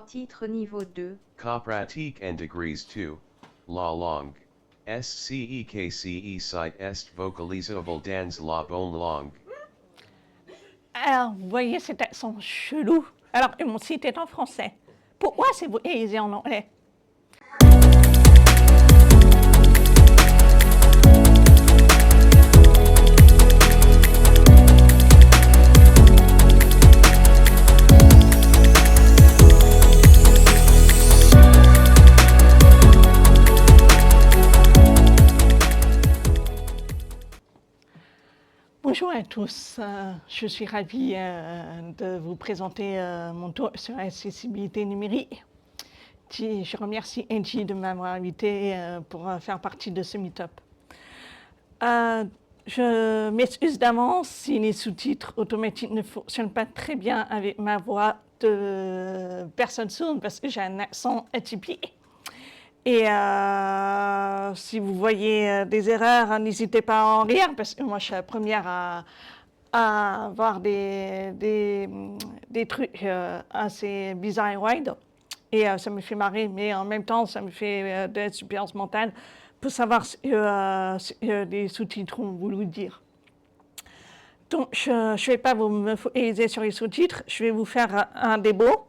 Titre niveau 2. Cas pratique and degrees 2. La langue. SCEKCE site est vocalisable dans la bonne langue. Alors, vous voyez cet accent chelou. Alors, mon site est en français. Pourquoi c'est vocalisé en anglais? Bonjour à tous, je suis ravie de vous présenter mon tour sur l'accessibilité numérique. Je remercie Angie de m'avoir invité pour faire partie de ce meet-up. Je m'excuse d'avance si les sous-titres automatiques ne fonctionnent pas très bien avec ma voix de personne sourde parce que j'ai un accent atypique. Et si vous voyez des erreurs, n'hésitez pas à en rire, parce que moi je suis la première à voir des trucs assez bizarres et wild. Et ça me fait marrer, mais en même temps ça me fait de la substance mentale pour savoir ce que les sous-titres ont voulu dire. Donc je ne vais pas me focaliser sur les sous-titres, je vais vous faire un démo.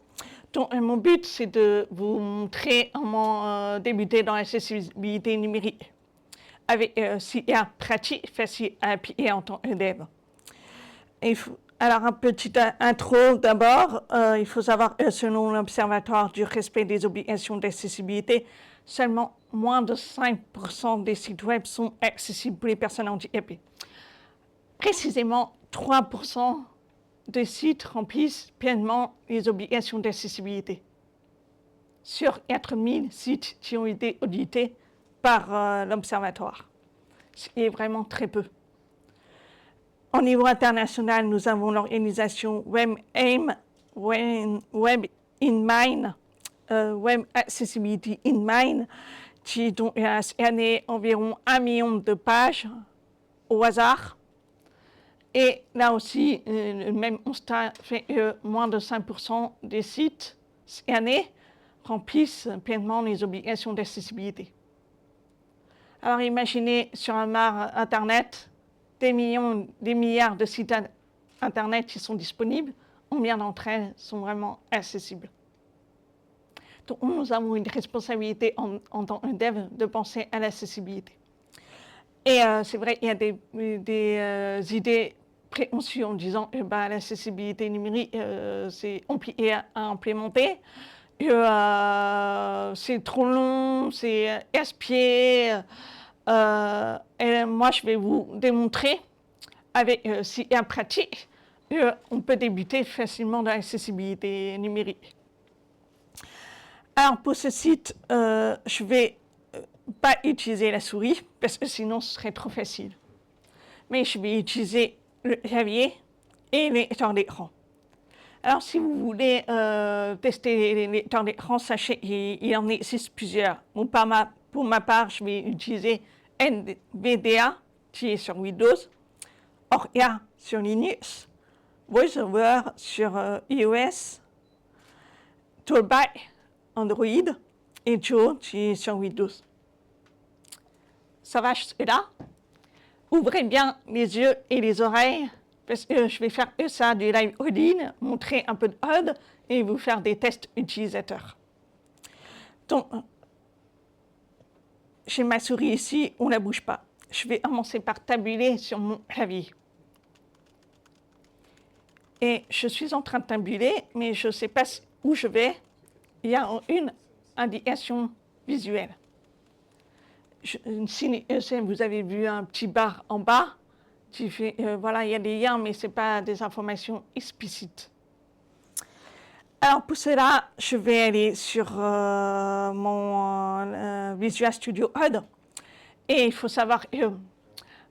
Donc, mon but, c'est de vous montrer comment débuter dans l'accessibilité numérique avec CR pratique, facile à appliquer en tant qu'élève. Alors, un petit intro d'abord. Il faut savoir que selon l'Observatoire du respect des obligations d'accessibilité, seulement moins de 5% des sites web sont accessibles pour les personnes handicapées. Précisément 3% des sites remplissent pleinement les obligations d'accessibilité. Sur 4000 sites qui ont été audités par l'Observatoire, ce qui est vraiment très peu. Au niveau international, nous avons l'organisation WebAIM, Web in Mind, Web Accessibility in Mind, qui a scanné environ 1 million de pages au hasard. Et là aussi, le même constat fait que moins de 5% des sites scannés remplissent pleinement les obligations d'accessibilité. Alors imaginez sur un mar Internet des milliards de sites Internet qui sont disponibles, combien d'entre elles sont vraiment accessibles? Donc nous avons une responsabilité en tant que dev de penser à l'accessibilité. Et c'est vrai, il y a des idées préconçues en disant que l'accessibilité numérique, c'est compliqué à implémenter, c'est trop long, c'est gaspillé. Et moi, je vais vous démontrer avec CR pratique qu'on peut débuter facilement dans l'accessibilité numérique. Alors, pour ce site, je vais pas utiliser la souris, parce que sinon ce serait trop facile. Mais je vais utiliser le clavier et les lecteurs d'écran. Alors si vous voulez tester les lecteurs d'écran, sachez qu'il en existe plusieurs. Bon, pour ma part, je vais utiliser NVDA, qui est sur Windows, Orca sur Linux, VoiceOver sur iOS, Toolback Android et Joe, qui est sur Windows. Ça va jusque-là? Ouvrez bien les yeux et les oreilles, parce que je vais faire ça du live coding, montrer un peu de code et vous faire des tests utilisateurs. Donc, j'ai ma souris ici, on ne la bouge pas. Je vais commencer par tabuler sur mon clavier. Et je suis en train de tabuler, mais je ne sais pas où je vais. Il y a une indication visuelle. Si vous avez vu un petit bar en bas, qui fait, voilà, il y a des liens, mais ce n'est pas des informations explicites. Alors pour cela, je vais aller sur mon Visual Studio Code. Et il faut savoir que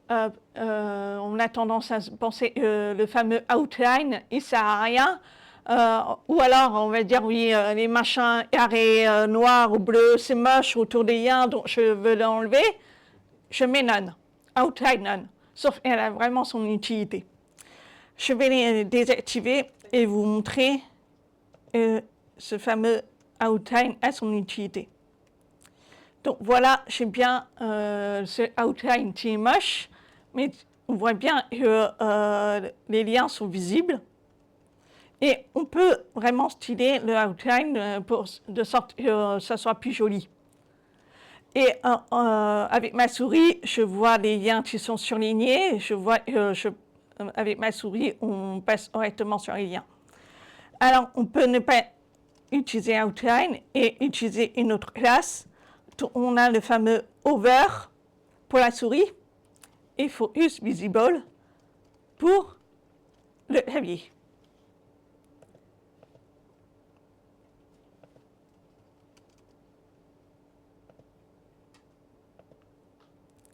on a tendance à penser que le fameux outline, il ne sert à rien. Ou alors, on va dire, oui, les machins carrés noirs ou bleus, c'est moche autour des liens, donc je veux l'enlever. Je mets none, outline none, sauf qu'elle a vraiment son utilité. Je vais les désactiver et vous montrer ce fameux outline a son utilité. Donc voilà, j'ai bien ce outline qui est moche, mais on voit bien que les liens sont visibles. Et on peut vraiment styler le outline de sorte que ça soit plus joli. Et avec ma souris, je vois les liens qui sont surlignés. Je vois avec ma souris, on passe correctement sur les liens. Alors, on peut ne pas utiliser outline et utiliser une autre classe. On a le fameux over pour la souris et focus visible pour le clavier.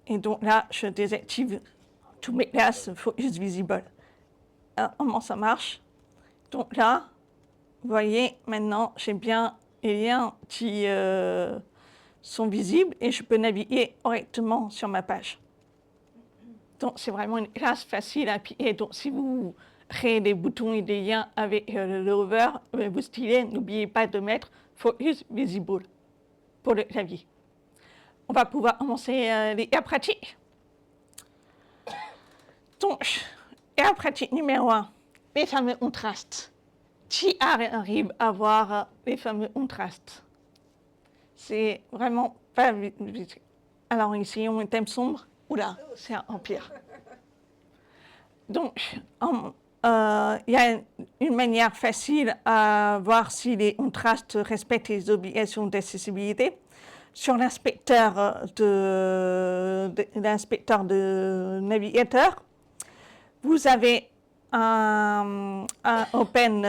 Et donc là, je désactive toutes mes classes focus visible. Alors, comment ça marche? Donc là, vous voyez, maintenant, j'ai bien les liens qui sont visibles et je peux naviguer correctement sur ma page. Donc, c'est vraiment une classe facile à appliquer. Donc, si vous créez des boutons et des liens avec le hover, vous stylez, n'oubliez pas de mettre Focus Visible pour le clavier. On va pouvoir commencer les cas pratiques. Donc, cas pratique numéro 1, les fameux contrastes. Qui arrive à voir les fameux contrastes? C'est vraiment pas visible. Alors ici, on a un thème sombre. Oula, c'est un empire. Donc, il y a une manière facile à voir si les contrastes respectent les obligations d'accessibilité. Sur l'inspecteur de navigateur, vous avez un Open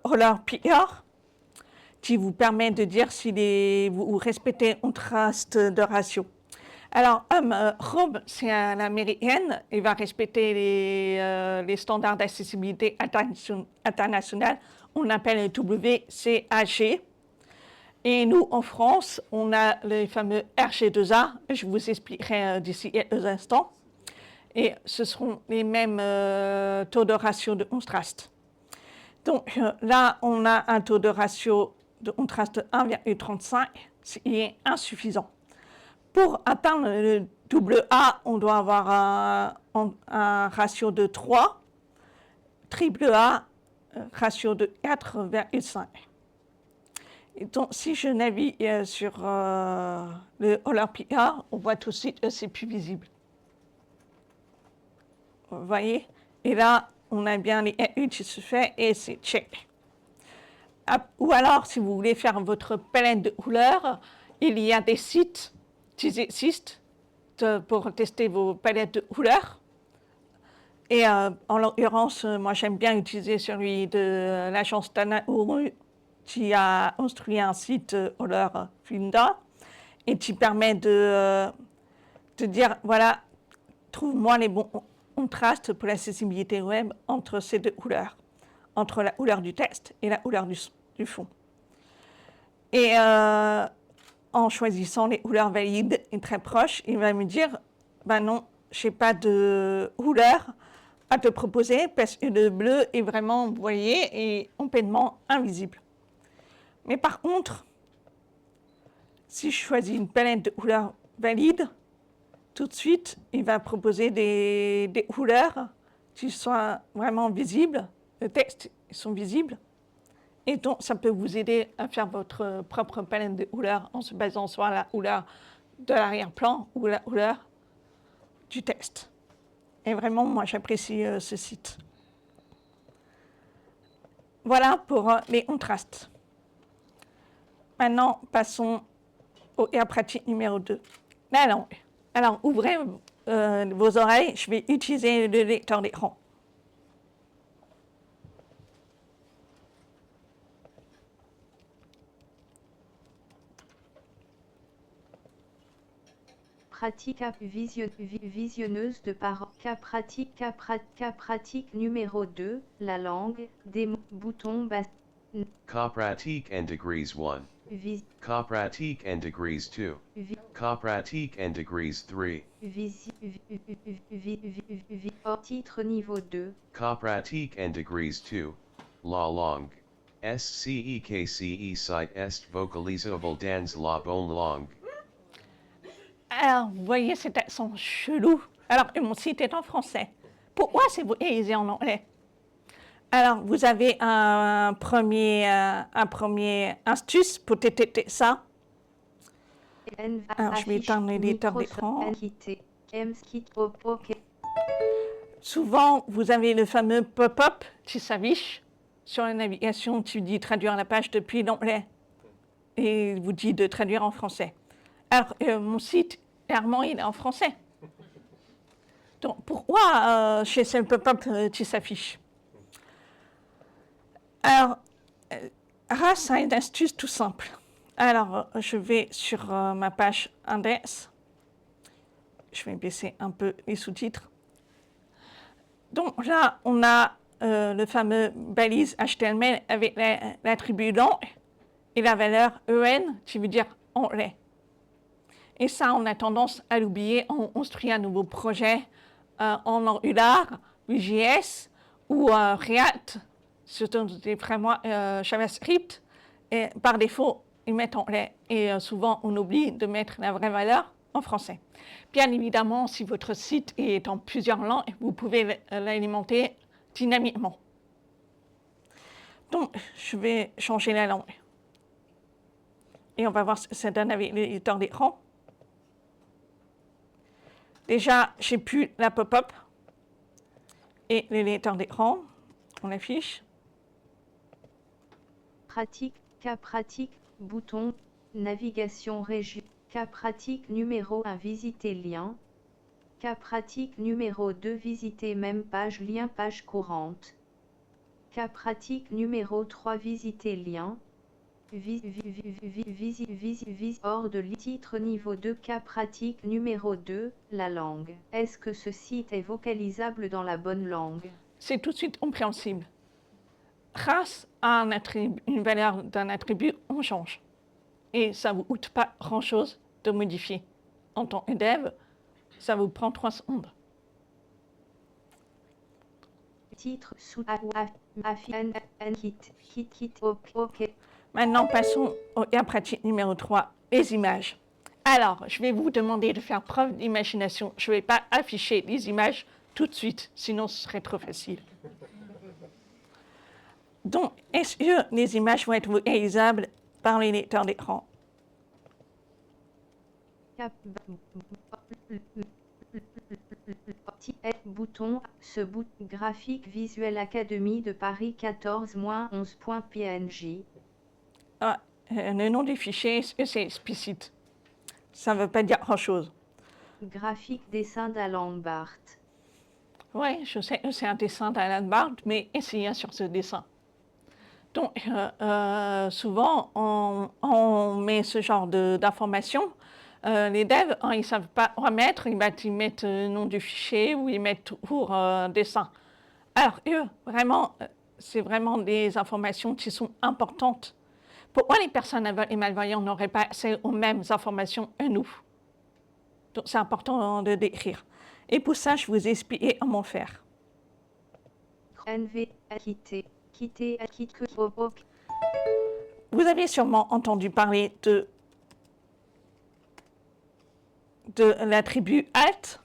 Roller Picker qui vous permet de dire si vous respectez un contraste de ratio. Alors, Chrome, c'est un américaine, il va respecter les standards d'accessibilité internationale, on appelle les WCAG. Et nous, en France, on a les fameux RG2A, je vous expliquerai d'ici quelques instants. Et ce seront les mêmes taux de ratio de contraste. Donc là, on a un taux de ratio de contraste 1,35, ce qui est insuffisant. Pour atteindre le AA, on doit avoir un ratio de 3, AAA, ratio de 4,5. Et donc, si je navigue sur le Roller Picker, on voit tout de suite que c'est plus visible. Vous voyez? Et là, on a bien les RU qui se fait et c'est check. Ou alors, si vous voulez faire votre palette de couleurs, il y a des sites qui existent pour tester vos palettes de couleurs. Et en l'occurrence, moi j'aime bien utiliser celui de l'agence Tanaoru qui a construit un site Color Finder et qui permet de dire, voilà, trouve-moi les bons contrastes pour l'accessibilité web entre ces deux couleurs, entre la couleur du texte et la couleur du fond. Et en choisissant les couleurs valides et très proches, il va me dire, ben non, je n'ai pas de couleur à te proposer parce que le bleu est vraiment, vous voyez, et complètement invisible. Mais par contre, si je choisis une palette de couleurs valides, tout de suite, il va proposer des couleurs qui soient vraiment visibles, le texte, ils sont visibles. Et donc, ça peut vous aider à faire votre propre palette de couleurs en se basant sur la couleur de l'arrière-plan ou la couleur du texte. Et vraiment, moi, j'apprécie ce site. Voilà pour les contrastes. Maintenant, passons au cas pratique numéro 2, la langue. Alors, ouvrez vos oreilles, je vais utiliser le lecteur d'écran. Pratique visionneuse de paroles. Cas pratique numéro 2, la langue, des boutons bas. Cas pratique and degrees 1. Cas pratique and degrees 2. Cas pratique and degrees 3. Titre niveau 2. Cas pratique and degrees 2. La langue. SCEKCE site est vocalisable dans la bonne langue. Alors, vous voyez cet accent chelou. Alors, mon site est en français. Pourquoi c'est vocalisé en anglais? Alors, vous avez un premier astuce pour détecter ça. Alors, je vais éteindre l'éditeur d'écran. Souvent, vous avez le fameux pop-up qui s'affiche sur la navigation. Tu dis traduire la page depuis l'anglais et il vous dit de traduire en français. Alors, mon site, clairement, il est en français. Donc, pourquoi chez ce pop-up qui s'affiche? Alors, RAS a une astuce tout simple. Alors, je vais sur ma page index. Je vais baisser un peu les sous-titres. Donc là, on a le fameux balise HTML avec l'attribut long et la valeur EN, qui veut dire anglais. Et ça, on a tendance à l'oublier. On construit un nouveau projet en Angular, Vue.js ou React, surtout des frameworks JavaScript. Et par défaut, ils mettent anglais. Et souvent, on oublie de mettre la vraie valeur en français. Bien évidemment, si votre site est en plusieurs langues, vous pouvez l'alimenter dynamiquement. Donc, je vais changer la langue. Et on va voir ce que ça donne avec l'éditeur d'écran. Déjà, j'ai plus la pop-up et l'éditeur d'écran. On affiche. Pratique, cas pratique, bouton, navigation région. Cas pratique numéro 1, visiter lien. Cas pratique numéro 2, visiter même page, lien page courante. Cas pratique numéro 3, visiter lien. Hors de titre niveau 2. Cas pratique numéro 2, la langue. Est-ce que ce site est vocalisable dans la bonne langue? C'est tout de suite compréhensible. Grâce à une valeur d'un attribut, on change. Et ça ne vous coûte pas grand-chose de modifier. En tant que dev, ça vous prend 3 secondes. Titre sous OK. Maintenant, passons au cas pratique numéro 3, les images. Alors, je vais vous demander de faire preuve d'imagination. Je ne vais pas afficher les images tout de suite, sinon ce serait trop facile. Donc, est-ce que les images vont être vocalisables par les lecteurs d'écran? Bouton, ce bouton graphique Visuel Academy de Paris 14-11.png. Ah, le nom du fichier, c'est explicite. Ça ne veut pas dire grand-chose. Graphique dessin d'Alan Barth. Oui, je sais que c'est un dessin d'Alan Barth, mais essayez sur ce dessin. Donc, souvent, on met ce genre d'informations. Les devs, ils ne savent pas remettre, ils mettent le nom du fichier ou ils mettent toujours dessin. Alors, eux, vraiment, c'est vraiment des informations qui sont importantes. Pourquoi les personnes aveugles et malvoyantes n'auraient pas accès aux mêmes informations que nous? Donc, c'est important de décrire. Et pour ça, je vous ai expliqué comment faire. Vous avez sûrement entendu parler de l'attribut alt.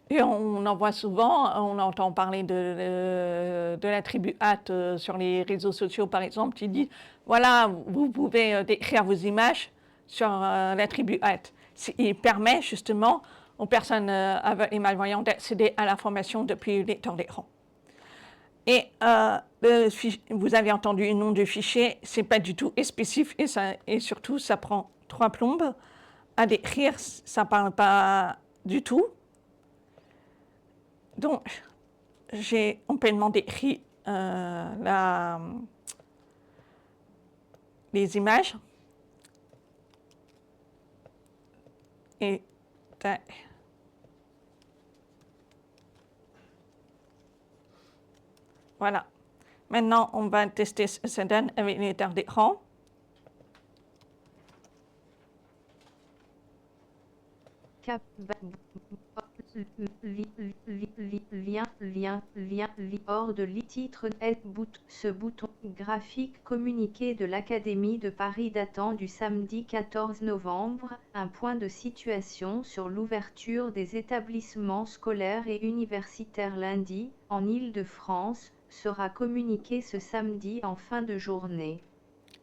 Et on en voit souvent, on entend parler de l'attribut alt sur les réseaux sociaux, par exemple, qui dit, voilà, vous pouvez décrire vos images sur l'attribut alt. Il permet justement aux personnes aveugles et malvoyantes d'accéder à l'information depuis le lecteur d'écran. Et vous avez entendu le nom du fichier, ce n'est pas du tout spécifique et surtout, ça prend 3 plombes à décrire, ça ne parle pas du tout. Donc, j'ai complètement décrit les images. Et voilà. Maintenant, on va tester ce que ça donne avec l'éditeur d'écran. hors de titre ce bouton graphique communiqué de l'Académie de Paris datant du samedi 14 novembre, un point de situation sur l'ouverture des établissements scolaires et universitaires lundi, en Île-de-France, sera communiqué ce samedi en fin de journée.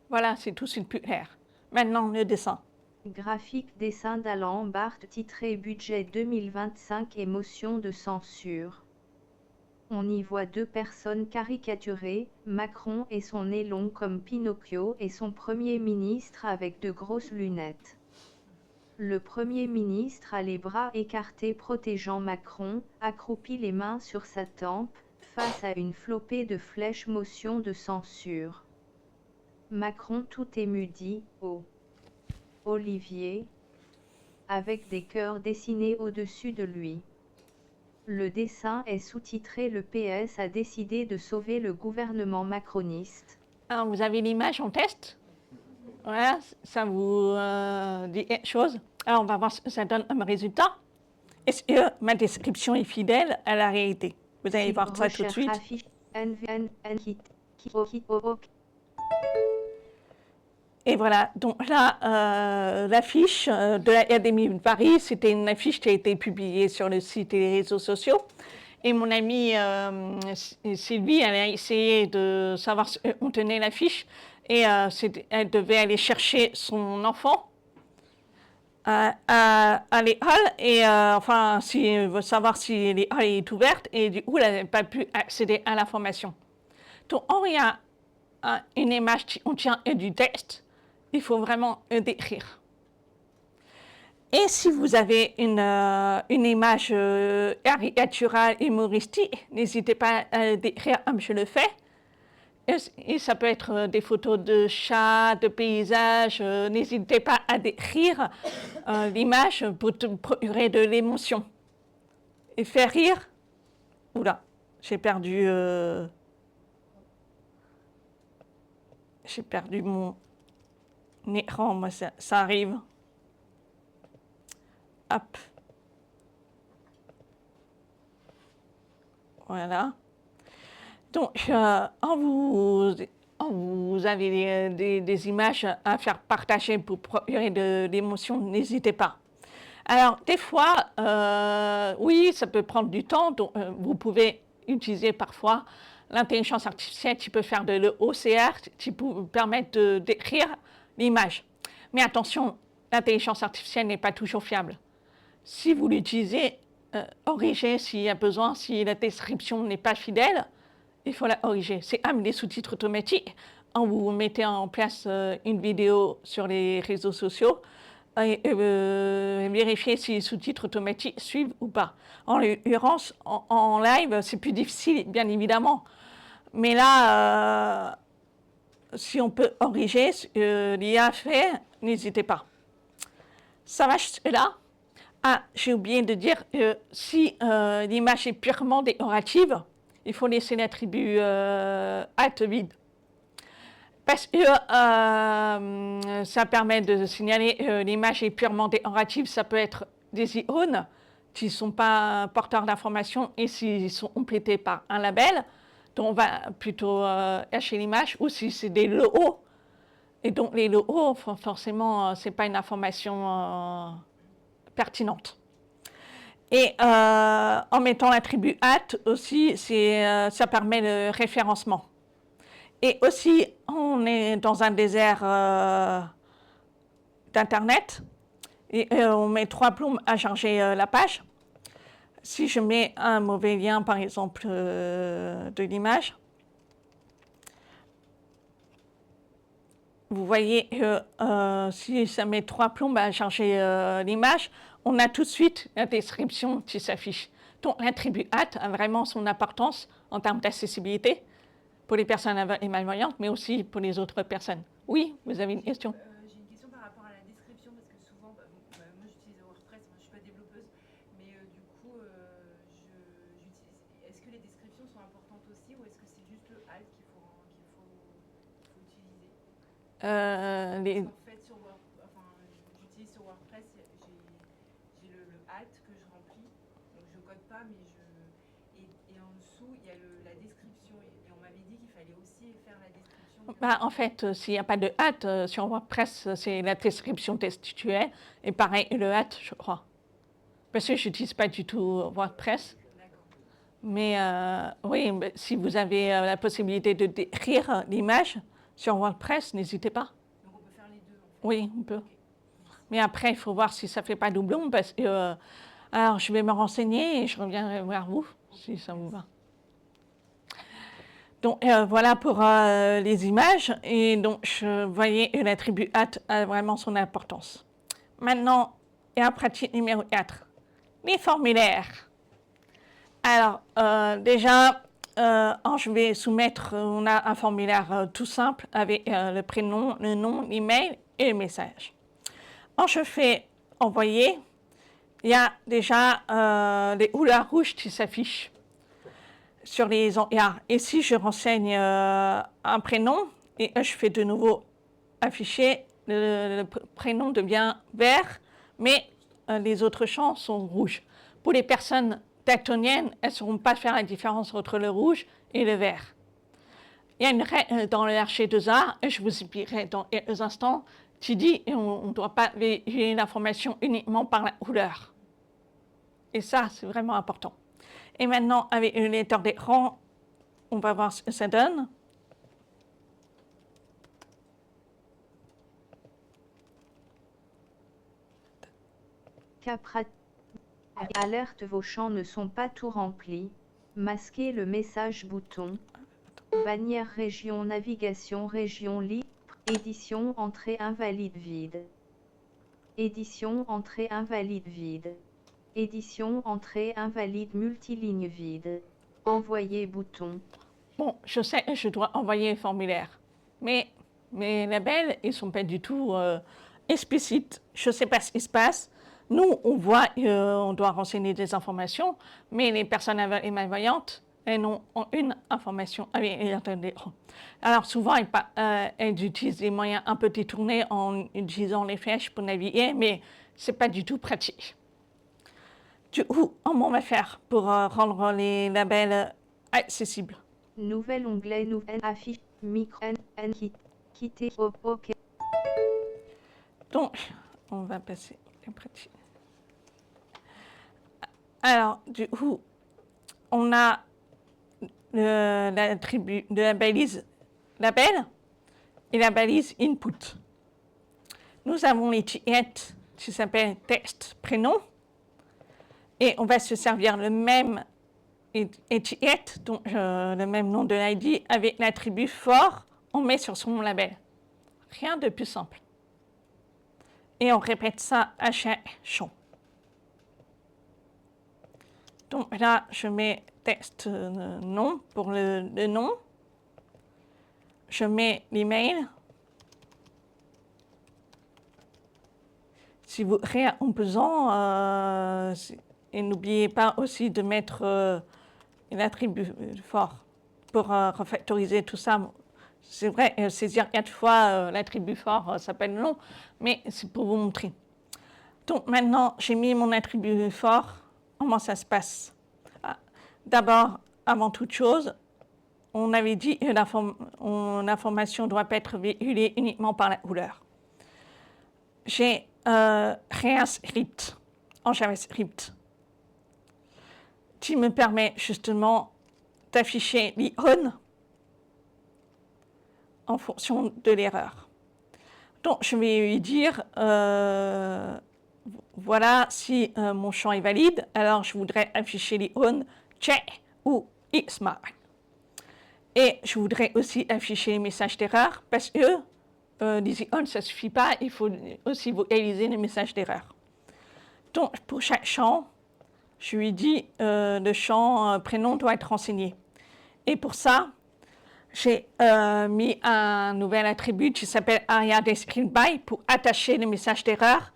Voilà, c'est tout de suite plus clair. Maintenant, le dessin. Graphique dessin d'Alain Barthes titré Budget 2025 et motion de censure. On y voit deux personnes caricaturées, Macron et son nez long comme Pinocchio et son Premier ministre avec de grosses lunettes. Le Premier ministre a les bras écartés protégeant Macron, accroupi les mains sur sa tempe, face à une flopée de flèches motion de censure. Macron tout ému dit « Oh Olivier », avec des cœurs dessinés au-dessus de lui. Le dessin est sous-titré « Le PS a décidé de sauver le gouvernement macroniste ». Alors, vous avez l'image en test. Voilà, ça vous dit quelque chose. Alors, on va voir ce que ça donne comme résultat. Est-ce que ma description est fidèle à la réalité? Vous allez voir ça tout de suite. Et voilà, donc là, l'affiche de l'Académie de Paris, c'était une affiche qui a été publiée sur le site et les réseaux sociaux. Et mon amie Sylvie, elle a essayé de savoir ce que contenait l'affiche. Et elle devait aller chercher son enfant à l'école, et enfin, savoir si l'école est ouverte. Et du coup, elle n'avait pas pu accéder à l'information. Donc, quand il y a une image qui contient du texte, il faut vraiment décrire. Et si vous avez une image caricaturale, humoristique, n'hésitez pas à décrire comme je le fais. Et ça peut être des photos de chats, de paysages. N'hésitez pas à décrire l'image pour te procurer de l'émotion. Et faire rire. Oula, j'ai perdu mon écran, moi ça arrive. Hop. Voilà. Donc, quand vous avez des images à faire partager pour procurer de l'émotion, n'hésitez pas. Alors, des fois, oui, ça peut prendre du temps, donc vous pouvez utiliser parfois l'intelligence artificielle qui peut faire de l'OCR, qui peut vous permettre de décrire l'image. Mais attention, l'intelligence artificielle n'est pas toujours fiable. Si vous l'utilisez, corrigez s'il y a besoin, si la description n'est pas fidèle, il faut la corriger. C'est comme les sous-titres automatiques. Quand vous mettez en place une vidéo sur les réseaux sociaux, vérifiez si les sous-titres automatiques suivent ou pas. En l'occurrence, en live, c'est plus difficile, bien évidemment. Mais là, si on peut corriger ce que l'IA fait, n'hésitez pas. Ça va jusque-là. Ah, j'ai oublié de dire que si l'image est purement décorative, il faut laisser l'attribut alt vide. Parce que ça permet de signaler que l'image est purement décorative. Ça peut être des icônes qui ne sont pas porteurs d'informations et s'ils sont complétés par un label, donc on va plutôt cacher l'image, ou si c'est des logos. Et donc les logos, forcément, ce n'est pas une information pertinente. Et en mettant l'attribut at aussi, ça permet le référencement. Et aussi, on est dans un désert d'Internet et on met 3 plombes à charger la page. Si je mets un mauvais lien, par exemple, de l'image, vous voyez que si ça met 3 plombes à charger l'image, on a tout de suite la description qui s'affiche. Donc l'attribut at a vraiment son importance en termes d'accessibilité pour les personnes aveugles et malvoyantes, mais aussi pour les autres personnes. Oui, vous avez une question? J'ai une question par rapport à la description, parce que souvent, moi j'utilise WordPress, moi je ne suis pas développeuse, mais du coup, j'utilise. Est-ce que les descriptions sont importantes aussi, ou est-ce que c'est juste le alt qu'il faut utiliser? En fait, j'utilise sur WordPress, j'ai le alt que je remplis, donc code pas, mais et en dessous, il y a la description. Et on m'avait dit qu'il fallait aussi faire la description. Bah, en fait, s'il n'y a pas de hâte, sur WordPress, c'est la description textuelle. Et pareil, le hâte, je crois. Parce que je n'utilise pas du tout WordPress. D'accord. Mais oui, si vous avez la possibilité de décrire l'image sur WordPress, n'hésitez pas. Donc on peut faire les deux, en fait. Oui, on peut. Ok. Mais après, il faut voir si ça ne fait pas doublon. Parce que, alors, je vais me renseigner et je reviendrai vers vous, si ça vous va. Donc, voilà pour les images. Et donc, je voyais l'attribut hâte a vraiment son importance. Maintenant, et en pratique numéro 4, les formulaires. Alors, déjà, je vais soumettre, on a un formulaire tout simple avec le prénom, le nom, l'email et le message. Quand je fais envoyer, il y a déjà les couleurs rouges qui s'affichent sur les encarts. Et si je renseigne un prénom, et je fais de nouveau afficher, le prénom devient vert, mais les autres champs sont rouges. Pour les personnes daltoniennes, elles ne sauront pas faire la différence entre le rouge et le vert. Il y a une règle dans le H2A, et je vous expliquerai dans quelques instants, qui dit qu'on ne doit pas véhiculer l'information uniquement par la couleur. Et ça, c'est vraiment important. Et maintenant, avec le lecteur d'écran, on va voir ce que ça donne. Alerte, vos champs ne sont pas tout remplis. Masquez le message bouton. Bannière région navigation région libre. Édition entrée invalide vide. Édition entrée invalide vide. Édition entrée invalide multiligne vide. Envoyer bouton. Bon, je sais que je dois envoyer le formulaire, mais mes labels, ils ne sont pas du tout explicites. Je ne sais pas ce qui se passe. Nous, on voit qu'on doit renseigner des informations, mais les personnes malvoyantes, elles n'ont une information avec l'écran. Alors souvent, elles utilisent des moyens un peu détournés en utilisant les flèches pour naviguer, mais ce n'est pas du tout pratique. Du coup, comment on va faire pour rendre les labels accessibles? Nouvel onglet, nouvelle affiche, micro, quitter, OK. Donc, on va passer en pratique. Alors, du coup, on a l'attribut de la balise label et la balise input. Nous avons l'étiquette qui s'appelle texte prénom et on va se servir le même étiquette, donc le même nom de l'ID avec l'attribut for, on met sur son label. Rien de plus simple. Et on répète ça à chaque champ. Donc là, je mets texte nom pour le nom. Je mets l'email. Si vous réen et n'oubliez pas aussi de mettre l'attribut for pour refactoriser tout ça. C'est vrai, saisir 4 fois l'attribut for s'appelle long, mais c'est pour vous montrer. Donc maintenant, j'ai mis mon attribut for. Comment ça se passe? D'abord, avant toute chose, on avait dit que l'information doit pas être véhiculée uniquement par la couleur. J'ai créé un script en JavaScript qui me permet justement d'afficher l'icône en fonction de l'erreur. Donc, je vais lui dire, voilà, si mon champ est valide, alors je voudrais afficher l'icône check ou X-mark. Et je voudrais aussi afficher les messages d'erreur parce que les icônes, ça ne suffit pas, il faut aussi vocaliser les messages d'erreur. Donc, pour chaque champ, je lui dis le champ prénom doit être renseigné. Et pour ça, j'ai mis un nouvel attribut qui s'appelle AriaDescribeBy pour attacher les messages d'erreur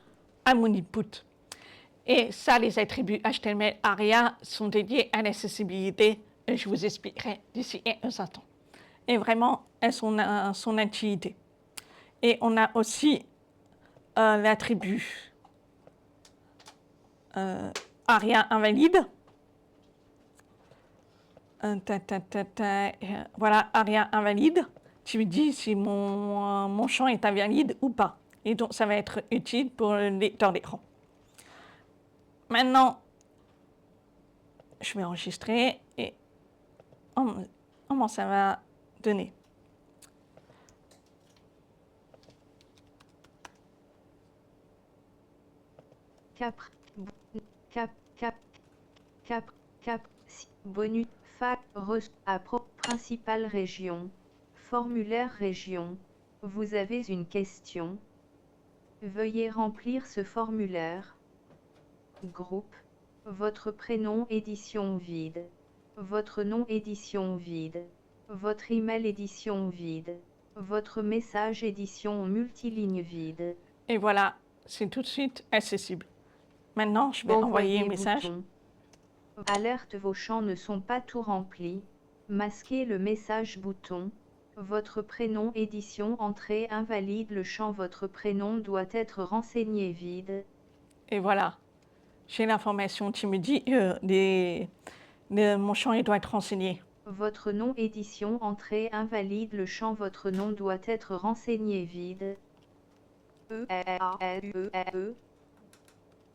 à mon input. Et ça, les attributs HTML ARIA sont dédiés à l'accessibilité. Et je vous expliquerai d'ici un instant. Et vraiment, elles sont son utilité. Et on a aussi l'attribut ARIA invalide Voilà, aria invalide. Tu me dis si mon champ est invalide ou pas. Et donc, ça va être utile pour le lecteur d'écran. Maintenant, je vais enregistrer et comment ça va donner. Bonus, principale région, formulaire région. Vous avez une question? Veuillez remplir ce formulaire. Groupe, votre prénom édition vide, votre nom édition vide, votre email édition vide, votre message édition multiligne vide. Et voilà, c'est tout de suite accessible. Maintenant, je vais envoyer un message. Bouton. Alerte, vos champs ne sont pas tout remplis. Masquez le message bouton. Votre prénom édition entrée invalide. Le champ votre prénom doit être renseigné vide. Et voilà, j'ai l'information qui me dit mon champ il doit être renseigné. Votre nom édition entrée invalide. Le champ votre nom doit être renseigné vide.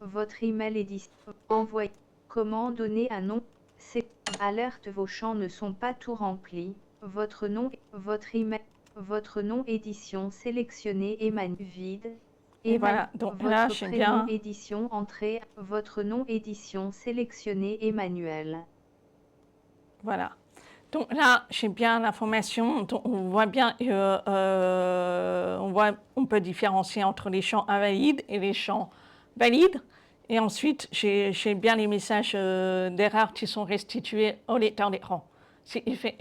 Votre email édition envoyé. Comment donner un nom? C'est alerte, vos champs ne sont pas tout remplis. Votre nom, votre email, votre nom édition sélectionné vide. Et voilà, donc là, votre prénom édition entrée, votre nom édition sélectionné Emmanuel. Voilà. Donc là, j'ai bien l'information. On voit bien, on peut différencier entre les champs invalides et les champs valides. Et ensuite, j'ai bien les messages d'erreur qui sont restitués au lecteur d'écran.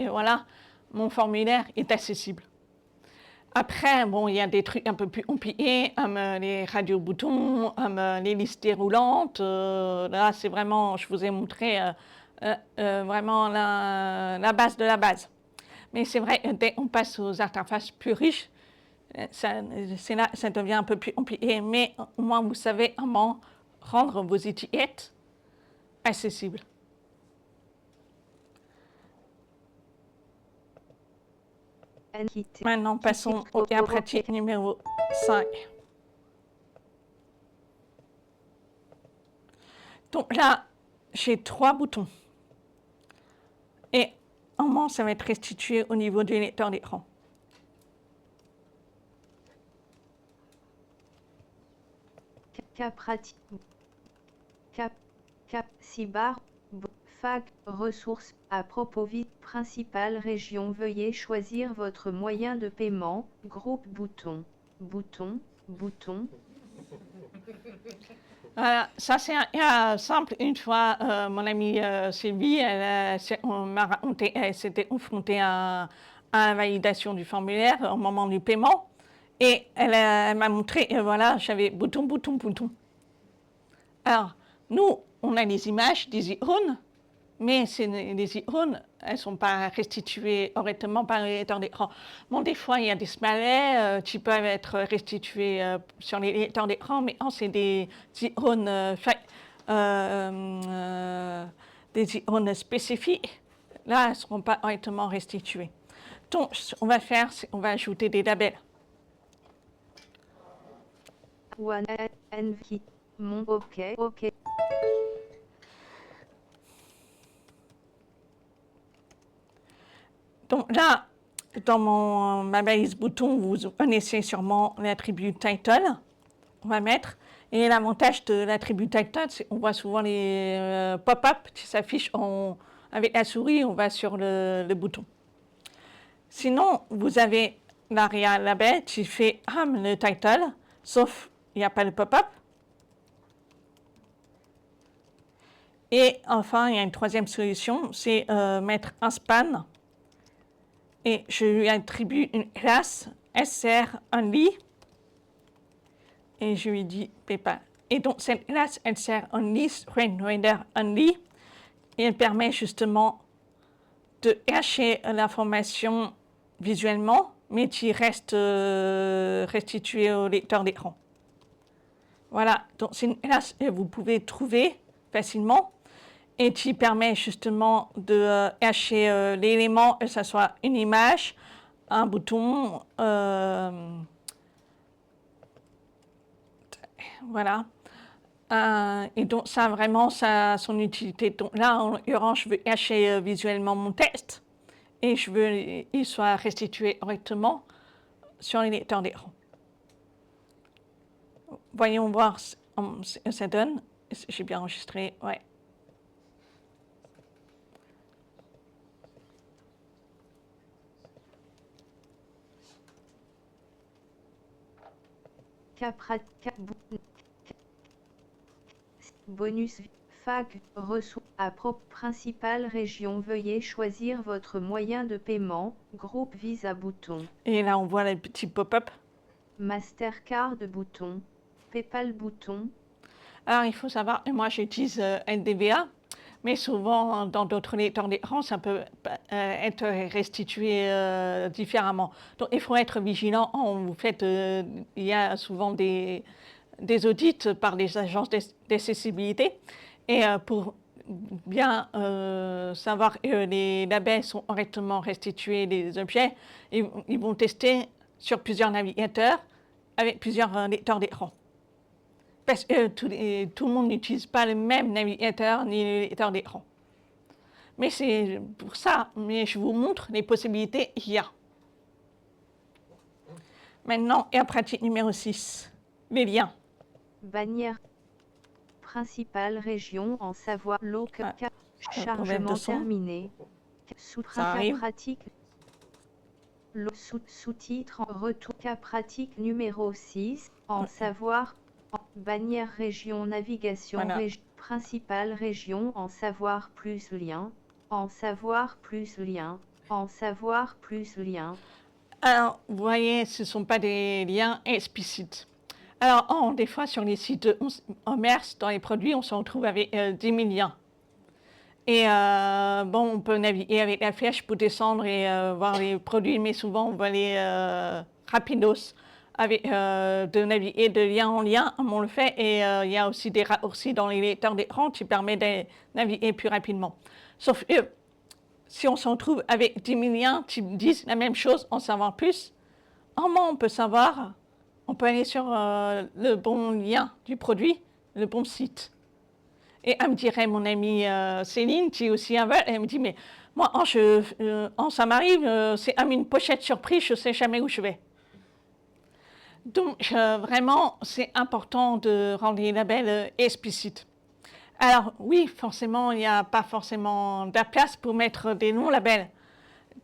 Voilà, mon formulaire est accessible. Après, bon, il y a des trucs un peu plus compliqués, comme les radio-boutons, les listes déroulantes. Là, c'est vraiment, je vous ai montré vraiment la base de la base. Mais c'est vrai, dès qu'on passe aux interfaces plus riches, ça devient un peu plus compliqué. Mais au moins, vous savez comment rendre vos étiquettes accessibles. Maintenant, passons au cas pratique numéro 5. Donc là, j'ai 3 boutons. Et comment ça va être restitué au niveau du lecteur d'écran. Cas pratique. Cap 6 barres. FAQ, ressources, à propos vide, principale région. Veuillez choisir votre moyen de paiement, groupe bouton, bouton, bouton. Voilà, ça c'est un cas simple. Une fois, mon amie Sylvie, elle s'était confrontée à la validation du formulaire au moment du paiement. Et elle m'a montré, voilà, j'avais bouton, bouton, bouton. Alors, nous, on a les images des icônes. Mais les icônes, elles ne sont pas restituées correctement par le lecteur d'écran. Bon, des fois, il y a des smalets qui peuvent être restitués sur les lecteurs d'écran, mais c'est des icônes spécifiques. Là, elles ne seront pas correctement restituées. Donc, ce qu'on va faire, c'est qu'on va ajouter des labels. OK. Donc là, dans ma balise bouton, vous connaissez sûrement l'attribut title. On va mettre. Et l'avantage de l'attribut title, c'est qu'on voit souvent les pop-up qui s'affichent avec la souris, on va sur le bouton. Sinon, vous avez l'ARIA label qui fait le title, sauf il n'y a pas le pop-up. Et enfin, il y a une troisième solution, c'est mettre un span. Et je lui attribue une classe SR only. Et je lui dis PayPal. Et donc, cette classe SR only, Screen Reader only, et elle permet justement de cacher l'information visuellement, mais qui reste restituée au lecteur d'écran. Voilà, donc c'est une classe que vous pouvez trouver facilement. et qui permet justement de cacher l'élément, que ce soit une image, un bouton, voilà. Et donc ça vraiment, ça a son utilité. Donc là, en l'occurrence, je veux cacher visuellement mon texte et je veux qu'il soit restitué correctement sur les lecteurs d'écran. Voyons voir ce que ça donne. J'ai bien enregistré, ouais. Bonus FAQ ressources à propos principale région. Veuillez choisir votre moyen de paiement. Groupe Visa bouton. Et là, on voit les petits pop-up. Mastercard bouton. PayPal bouton. Alors, il faut savoir, moi j'utilise NDVA, mais souvent dans d'autres lecteurs d'écran, ça peut être restitué différemment. Donc, il faut être vigilant. Vous faites, il y a souvent des audits par des agences d'accessibilité. Et pour bien savoir que les labels sont correctement restitués des objets, ils vont tester sur plusieurs navigateurs avec plusieurs lecteurs d'écran. Parce que tout le monde n'utilise pas le même navigateur ni le lecteur d'écran. Mais c'est pour ça, mais je vous montre les possibilités qu'il y a. Maintenant, et en pratique numéro 6, les liens. Bannière principale région en Savoie. Chargement terminé. Pratique. Sous-titre en retour. Cas pratique numéro 6 en savoir. Bannière région navigation Voilà. Principale région en savoir plus lien. En savoir plus lien. En savoir plus lien. Alors, vous voyez, ce ne sont pas des liens explicites. Alors, des fois, sur les sites de e-commerce, dans les produits, on se retrouve avec 10 000 liens. Et bon, on peut naviguer avec la flèche pour descendre et voir les produits, mais souvent, on va aller rapidos avec de naviguer de lien en lien, comme on le fait. Et il y a aussi des raccourcis dans les lecteurs d'écran qui permettent de naviguer plus rapidement. Sauf que si on se retrouve avec 10 000 liens qui disent la même chose, en savoir plus, comment on peut savoir? On peut aller sur le bon lien du produit, le bon site. Et elle me dirait, mon amie Céline, qui est aussi aveugle, elle me dit, mais moi, ça m'arrive, c'est une pochette surprise, je ne sais jamais où je vais. Donc, vraiment, c'est important de rendre les labels explicites. Alors, oui, forcément, il n'y a pas forcément de la place pour mettre des non-labels.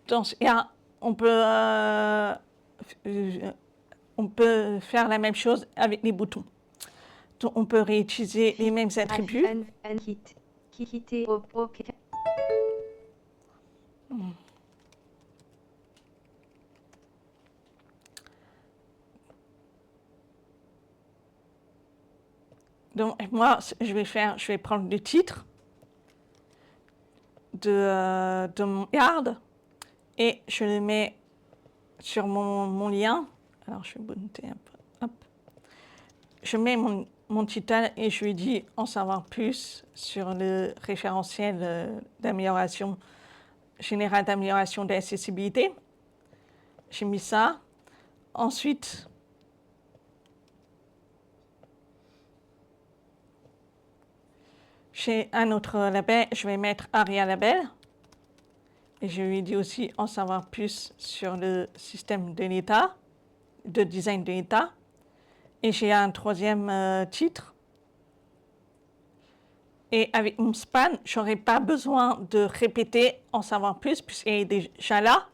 Dans ce cas, on peut faire la même chose avec les boutons. Donc, on peut réutiliser les mêmes attributs. Donc, moi, je vais prendre le titre de mon garde et je le mets sur mon lien. Alors, je vais monter un peu. Hop. Je mets mon titre et je lui dis en savoir plus sur le référentiel d'amélioration générale d'amélioration de l'accessibilité. J'ai mis ça. Ensuite, j'ai un autre label, je vais mettre ARIA label. Et je lui dis aussi en savoir plus sur le système de l'État, de design de l'État. Et j'ai un troisième titre. Et avec mon span, je n'aurai pas besoin de répéter en savoir plus, puisqu'il est déjà là.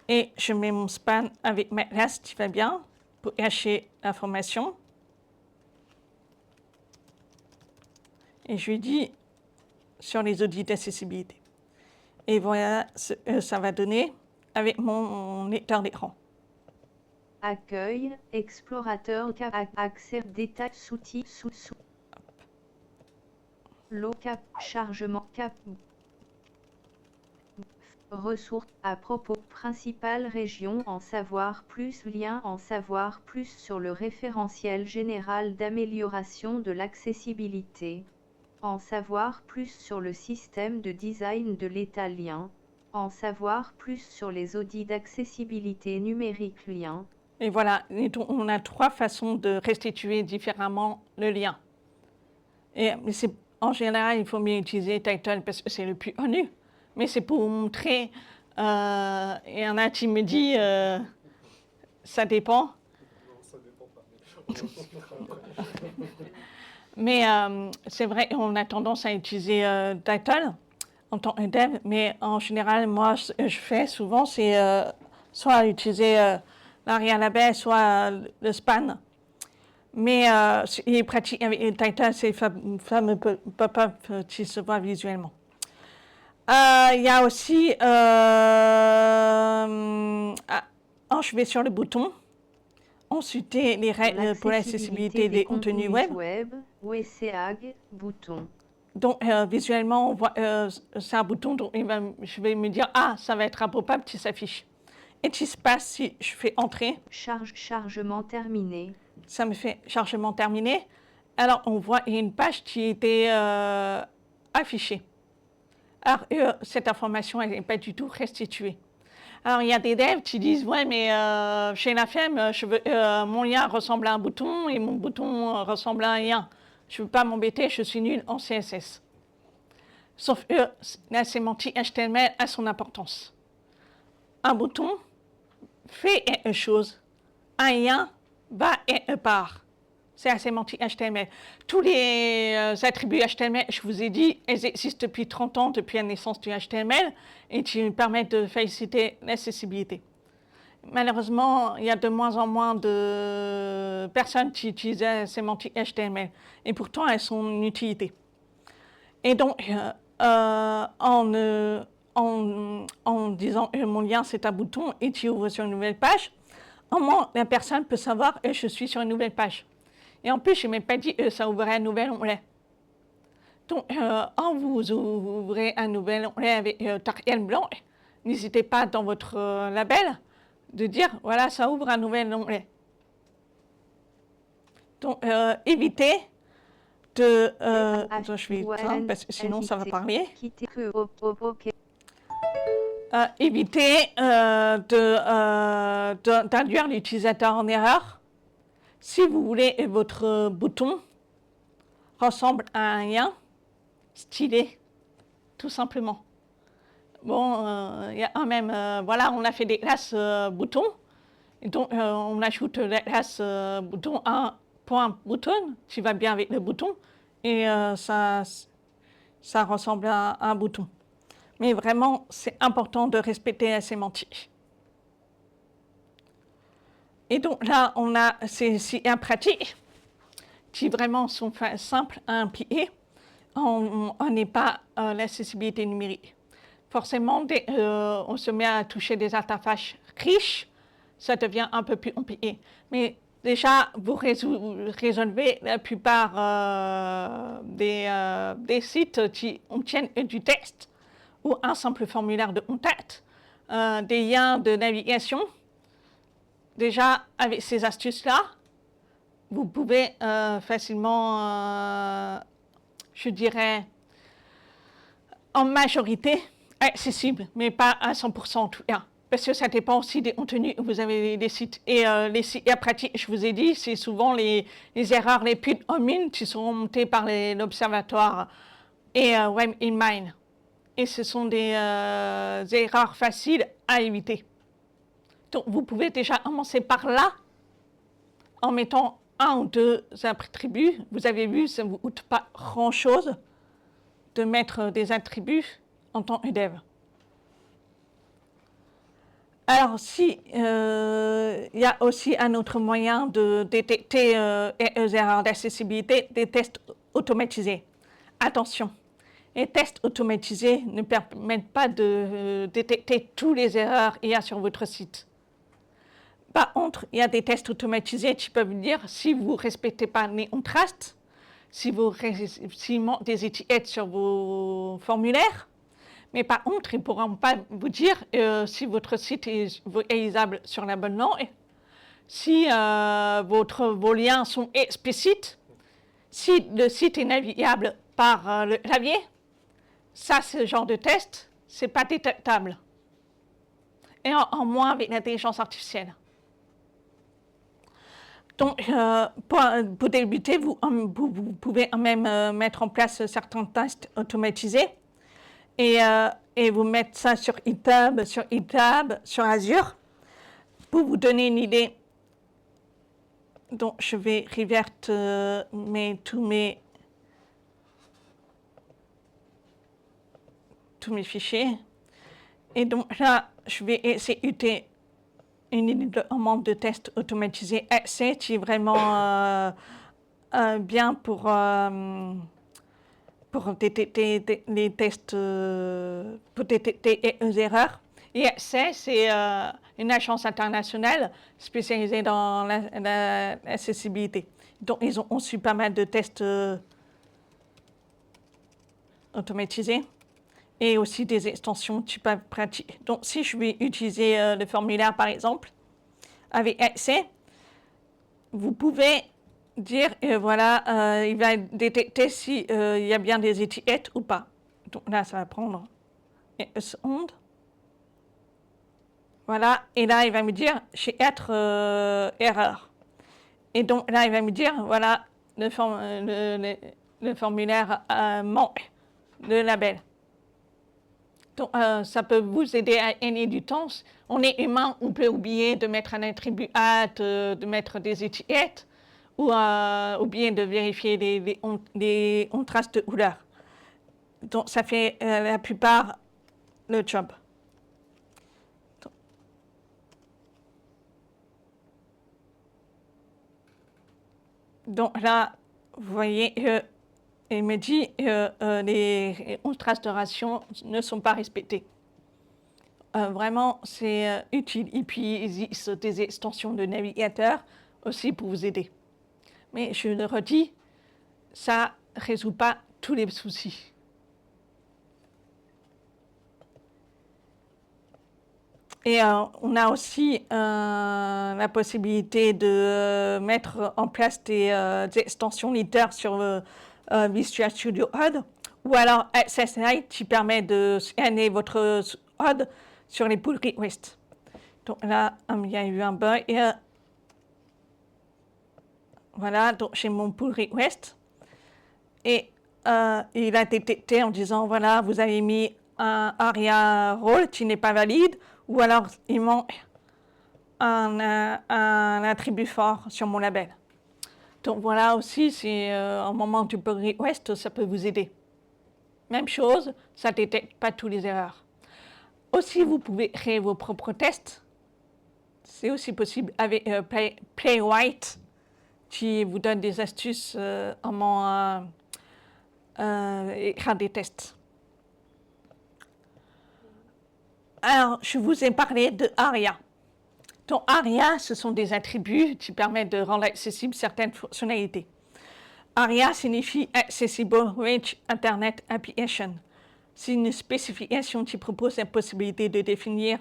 Et je mets mon span avec ma classe qui va bien pour cacher l'information. Et je lui dis sur les audits d'accessibilité. Et voilà ce que ça va donner avec mon lecteur d'écran. Accueil, explorateur, accès, détails, outils, sous. Cap, chargement, cap. Ressources, à propos, principale région, en savoir plus, lien, en savoir plus sur le référentiel général d'amélioration de l'accessibilité. En savoir plus sur le système de design de l'état lien. En savoir plus sur les audits d'accessibilité numérique lien. Et voilà, on a 3 façons de restituer différemment le lien. En général, il faut mieux utiliser Title parce que c'est le plus connu. Mais c'est pour vous montrer, il y en a qui me dit, ça dépend. Non, ça dépend pas. Mais c'est vrai, on a tendance à utiliser Title en tant que dev, mais en général, moi, ce que je fais souvent, c'est soit utiliser l'ARIA-label, soit le span. Mais il est pratique avec les Title, c'est le fameux pop-up qui se voit visuellement. Il y a aussi, je vais sur le bouton. Ensuite, les règles pour l'accessibilité des contenus web. WCAG, bouton. Donc, visuellement, on voit, c'est un bouton, donc je vais me dire, ça va être un pop-up qui s'affiche. Et qui se passe si je fais entrer. Chargement terminé. Ça me fait chargement terminé. Alors, on voit une page qui était affichée. Alors, cette information, elle n'est pas du tout restituée. Alors, il y a des devs qui disent, ouais, mais chez la FEM, mon lien ressemble à un bouton et mon bouton ressemble à un lien. Je ne veux pas m'embêter, je suis nul en CSS. Sauf que la sémantique HTML a son importance. Un bouton fait une chose, un lien va et part. C'est la sémantique HTML. Tous les attributs HTML, je vous ai dit, ils existent depuis 30 ans, depuis la naissance du HTML, et qui permettent de faciliter l'accessibilité. Malheureusement, il y a de moins en moins de personnes qui utilisent la sémantique HTML, et pourtant elles sont une utilité. Et donc, en disant mon lien c'est un bouton et tu ouvres sur une nouvelle page, au moins la personne peut savoir que je suis sur une nouvelle page. Et en plus, je n'ai même pas dit que ça ouvrait un nouvel onglet. Donc, quand vous ouvrez un nouvel onglet avec Arial blanc, n'hésitez pas dans votre label de dire, voilà, ça ouvre un nouvel onglet. Donc, évitez de... je vais éteindre parce que sinon ça va parler. Évitez d'induire l'utilisateur en erreur. Si vous voulez que votre bouton ressemble à un lien, stylé, tout simplement. Bon, il y a quand même, voilà, on a fait des classes boutons, et donc on ajoute la classe bouton 1.button, qui va bien avec le bouton, et ça ressemble à un bouton. Mais vraiment, c'est important de respecter la sémantique. Et donc là, on a ces liens pratiques qui vraiment sont simples à impliquer. On n'est pas l'accessibilité numérique. Forcément, dès on se met à toucher des interfaces riches, ça devient un peu plus compliqué. Mais déjà, vous résolvez la plupart des sites qui obtiennent du texte ou un simple formulaire de contact, des liens de navigation. Déjà, avec ces astuces-là, vous pouvez facilement, je dirais, en majorité, accessible, mais pas à 100% en tout cas. Parce que ça dépend aussi des contenus que vous avez des sites. Et les sites pratiques, je vous ai dit, c'est souvent les erreurs les plus communes qui sont remontées par l'Observatoire et WebInMine. Et ce sont des erreurs faciles à éviter. Donc, vous pouvez déjà commencer par là, en mettant 1 ou 2 attributs. Vous avez vu, ça ne vous coûte pas grand-chose de mettre des attributs en tant que dev. Alors, il y a aussi un autre moyen de détecter les erreurs d'accessibilité, des tests automatisés. Attention, les tests automatisés ne permettent pas de détecter toutes les erreurs qu'il y a sur votre site. Par contre, il y a des tests automatisés qui peuvent dire si vous ne respectez pas les contrastes, s'il manque des étiquettes sur vos formulaires, mais par contre, ils ne pourront pas vous dire si votre site est réalisable sur la bonne langue, si vos liens sont explicites, si le site est navigable par le clavier, ça, ce genre de test, c'est pas détectable. Et en moins avec l'intelligence artificielle. Donc, pour débuter, vous pouvez même mettre en place certains tests automatisés et vous mettre ça sur GitHub, sur Azure, pour vous donner une idée. Donc, je vais reverte tous mes fichiers. Et donc là, je vais essayer un manque de tests automatisés accès qui est vraiment bien pour détecter les tests, pour détecter les erreurs. Et accès, c'est une agence internationale spécialisée dans l'accessibilité. Donc, ils ont aussi pas mal de tests automatisés. Et aussi des extensions type pratique. Donc, si je vais utiliser le formulaire, par exemple, avec accès, vous pouvez dire, voilà, il va détecter s'il y a bien des étiquettes ou pas. Donc là, ça va prendre une seconde. Voilà, et là, il va me dire, chez être erreur. Et donc là, il va me dire, voilà, le formulaire manque le label. Donc, ça peut vous aider à gagner du temps. On est humain, on peut oublier de mettre un attribut hâte, de mettre des étiquettes, ou oublier de vérifier les contrastes de couleurs. Donc, ça fait la plupart le job. Donc là, vous voyez, il me dit que les contrastes de ration ne sont pas respectés. Vraiment, c'est utile. Et puis, il existe des extensions de navigateur aussi pour vous aider. Mais je le redis, ça ne résout pas tous les soucis. Et on a aussi la possibilité de mettre en place des extensions leader sur Visual Studio Code, ou alors Access Lite qui permet de scanner votre code sur les pull requests. Donc là, il y a eu un bug. Voilà, donc j'ai mon pull request. Et il a détecté en disant, voilà, vous avez mis un ARIA role qui n'est pas valide, ou alors il manque un attribut fort sur mon label. Donc voilà aussi, c'est un moment du pull request, ça peut vous aider. Même chose, ça ne détecte pas toutes les erreurs. Aussi, vous pouvez créer vos propres tests. C'est aussi possible avec Playwright, qui vous donne des astuces comment écrire des tests. Alors, je vous ai parlé de ARIA. Donc, ARIA, ce sont des attributs qui permettent de rendre accessibles certaines fonctionnalités. ARIA signifie Accessible Range Internet Application. C'est une spécification qui propose la possibilité de définir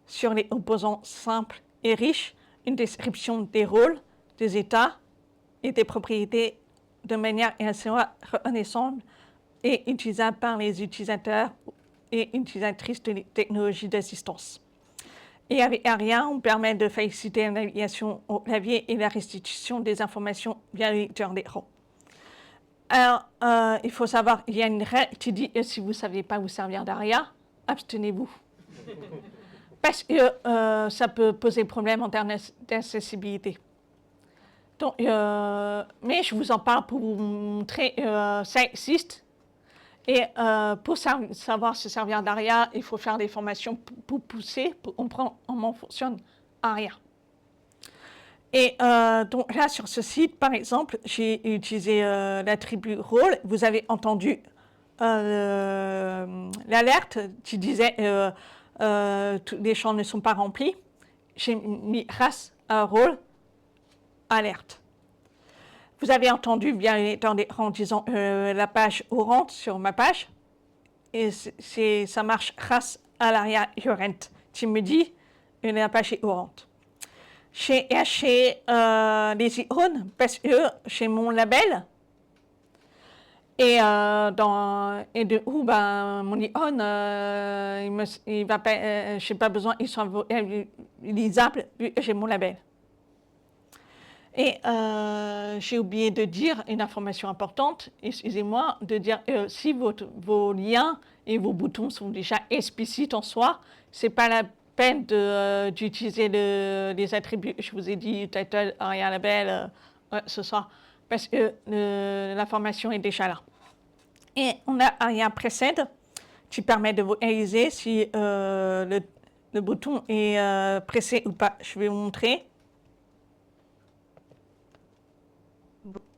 sur les composants simples et riches une description des rôles, des états et des propriétés de manière à ce soit reconnaissable et utilisable par les utilisateurs et utilisatrices de technologies d'assistance. Et avec ARIA, on permet de faciliter la navigation au clavier et la restitution des informations via le lecteur d'écran. Alors, il faut savoir, il y a une règle qui dit si vous ne savez pas vous servir d'ARIA, abstenez-vous. Parce que ça peut poser problème en termes d'accessibilité. Donc, mais je vous en parle pour vous montrer ça existe. Et pour savoir se servir d'ARIA, il faut faire des formations pour pousser, pour comprendre comment fonctionne ARIA. Et donc là, sur ce site, par exemple, j'ai utilisé l'attribut rôle. Vous avez entendu l'alerte qui disait les champs ne sont pas remplis. J'ai mis race rôle alerte. Vous avez entendu bien en disant la page orange sur ma page. Et ça marche grâce à l'ARIA current qui me dit que la page est orange. Chez les icônes, parce que chez mon label, Et de où mon iPhone, il va pas, j'ai pas besoin, ils sont utilisables vu que j'ai mon label. Et j'ai oublié de dire une information importante, excusez-moi, de dire si vos liens et vos boutons sont déjà explicites en soi, c'est pas la peine d'utiliser les attributs. Je vous ai dit title, aria, label ce soir, parce que l'information est déjà là. Et on a aria précède qui permet de vous réaliser si le bouton est pressé ou pas. Je vais vous montrer.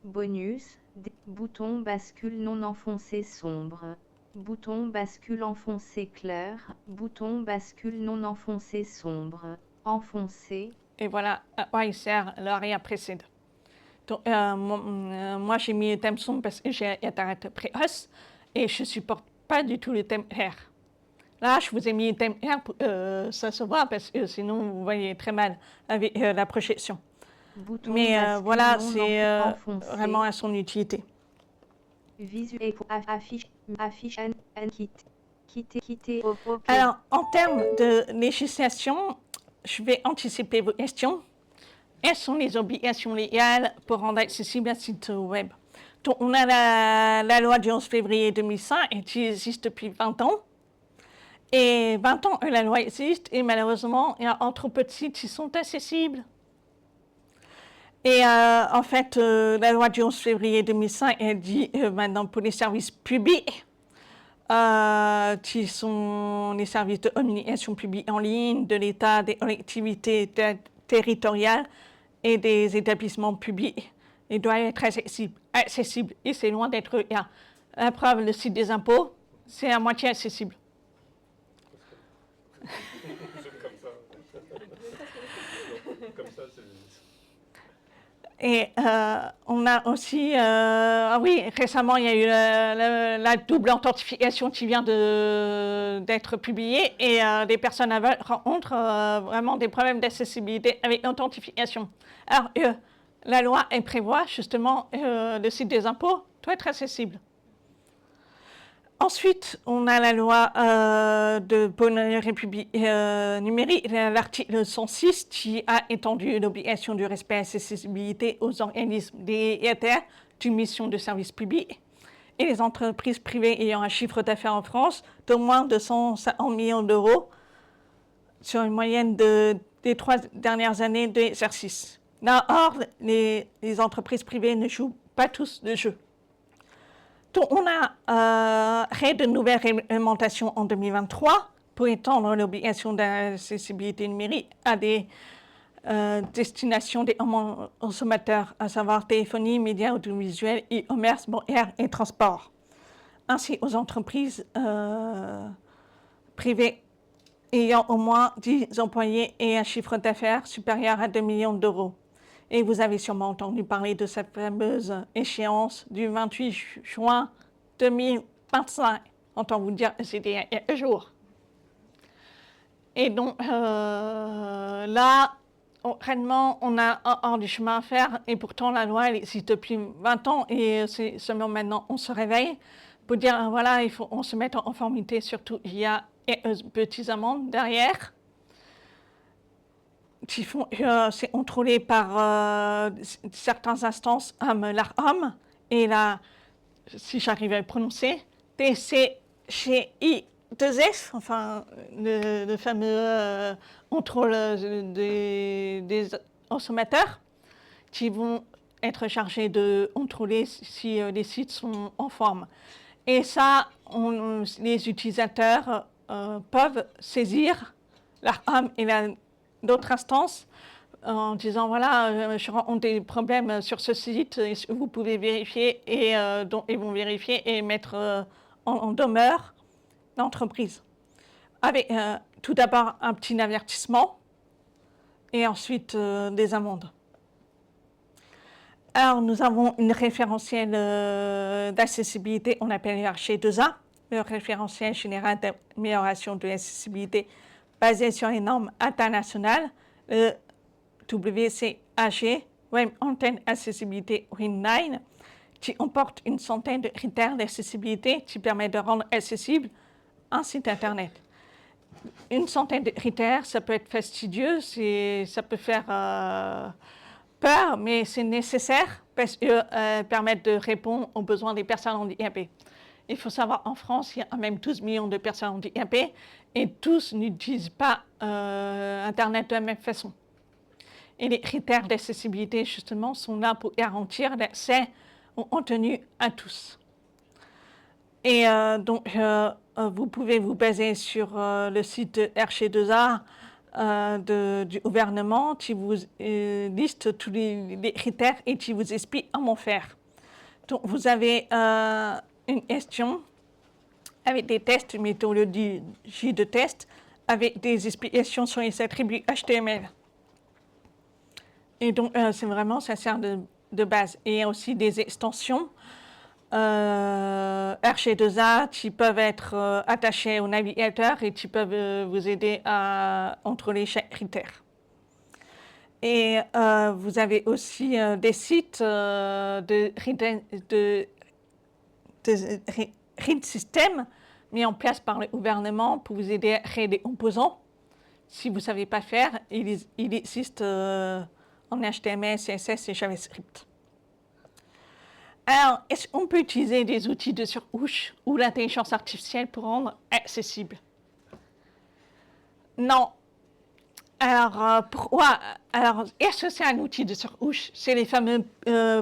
Bonus, bouton bascule non enfoncé sombre, bouton bascule enfoncé clair, bouton bascule non enfoncé sombre, enfoncé. Et voilà à quoi il sert l'aria précède. Donc, moi j'ai mis le thème sombre parce que j'ai Internet précoce et je ne supporte pas du tout le thème air. Là, je vous ai mis le thème air pour ça se voit parce que sinon vous voyez très mal avec la projection. Bouton Mais voilà, c'est vraiment à son utilité. Visuel affiche quitter. Alors, en termes de législation, je vais anticiper vos questions. Quelles sont les obligations légales pour rendre accessible un site web? Donc, on a la loi du 11 février 2005 qui existe depuis 20 ans. Et 20 ans que la loi existe et malheureusement, il y a trop peu de sites qui sont accessibles. Et en fait, la loi du 11 février 2005, elle dit maintenant pour les services publics, qui sont les services de communication publique en ligne, de l'État, des collectivités territoriales et des établissements publics. Il doit être accessible et c'est loin d'être là. La preuve, le site des impôts, c'est à moitié accessible. Comme ça, c'est... Et on a aussi, oui, récemment, il y a eu la double authentification qui vient d'être publiée et des personnes aveugles rencontrent vraiment des problèmes d'accessibilité avec l'authentification. Alors, la loi, elle prévoit justement le site des impôts doit être accessible. Ensuite, on a la loi de bonne république numérique, l'article 106, qui a étendu l'obligation du respect et accessibilité aux organismes DETR d'une mission de service public et les entreprises privées ayant un chiffre d'affaires en France d'au moins 250 millions d'euros sur une moyenne des 3 dernières années d'exercice. Là, or, les entreprises privées ne jouent pas tous le jeu. Donc, on a créé de nouvelles réglementations en 2023 pour étendre l'obligation d'accessibilité numérique à des destinations des consommateurs, à savoir téléphonie, médias audiovisuels, e-commerce, bancaire et transport, ainsi aux entreprises privées ayant au moins 10 employés et un chiffre d'affaires supérieur à 2 millions d'euros. Et vous avez sûrement entendu parler de cette fameuse échéance du 28 juin 2025. Autant vous dire que c'était il y a quelques jours. Et donc là, réellement, on a un du chemin à faire. Et pourtant, la loi, elle existe depuis 20 ans. Et c'est seulement maintenant on se réveille pour dire, voilà, il faut on se mette en conformité. Surtout, il y a quelques petites amendes derrière. C'est contrôlé par certaines instances comme l'ARCOM et si j'arrive à le prononcer, TCGI2F, enfin le fameux contrôle des consommateurs qui vont être chargés de contrôler si les sites sont en forme. Et ça, les utilisateurs peuvent saisir l'ARCOM et d'autres instances en disant voilà, je rencontre des problèmes sur ce site, est-ce que vous pouvez vérifier donc ils vont vérifier et mettre en demeure l'entreprise. Avec tout d'abord un petit avertissement et ensuite des amendes. Alors nous avons une référentiel d'accessibilité, on appelle le RC2A, le référentiel général d'amélioration de l'accessibilité basé sur les normes internationales, le WCAG, Web Content Accessibility Guideline, qui comporte une centaine de critères d'accessibilité qui permettent de rendre accessible un site Internet. Une centaine de critères, ça peut être fastidieux, ça peut faire peur, mais c'est nécessaire parce qu'elles permettent de répondre aux besoins des personnes handicapées. Il faut savoir, en France, il y a même 12 millions de personnes handicapées et tous n'utilisent pas Internet de la même façon. Et les critères d'accessibilité, justement, sont là pour garantir l'accès au contenu à tous. Et donc, vous pouvez vous baser sur le site de RC2A du gouvernement qui vous liste tous les critères et qui vous explique comment faire. Donc, vous avez une question avec des tests, une méthodologie de test, avec des explications sur les attributs HTML. Et donc, c'est vraiment, ça sert de base. Et il y a aussi des extensions RC2A qui peuvent être attachées au navigateur et qui peuvent vous aider à contrôler chaque critère. Et vous avez aussi des sites de read system mis en place par le gouvernement pour vous aider à créer des composants. Si vous ne savez pas faire, il existe en HTML, CSS et JavaScript. Alors, est-ce qu'on peut utiliser des outils de surcouche ou l'intelligence artificielle pour rendre accessible? Non. Alors, pourquoi? Alors, est-ce que c'est un outil de surcouche? C'est les fameux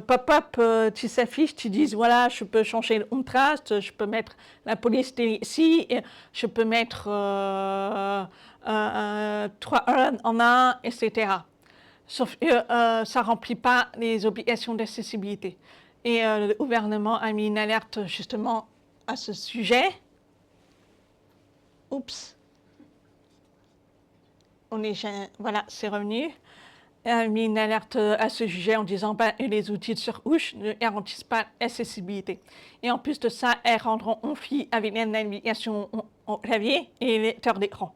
pop-up qui s'affichent, qui disent, voilà, je peux changer le contraste, je peux mettre la police ici, je peux mettre 3 en 1, etc. Sauf que ça ne remplit pas les obligations d'accessibilité. Et le gouvernement a mis une alerte justement à ce sujet. Oups. Voilà, c'est revenu. A mis une alerte à ce sujet en disant que les outils de surcouche ne garantissent pas l'accessibilité. Et en plus de ça, elles rendront conflit avec la navigation au clavier et les lecteurs d'écran.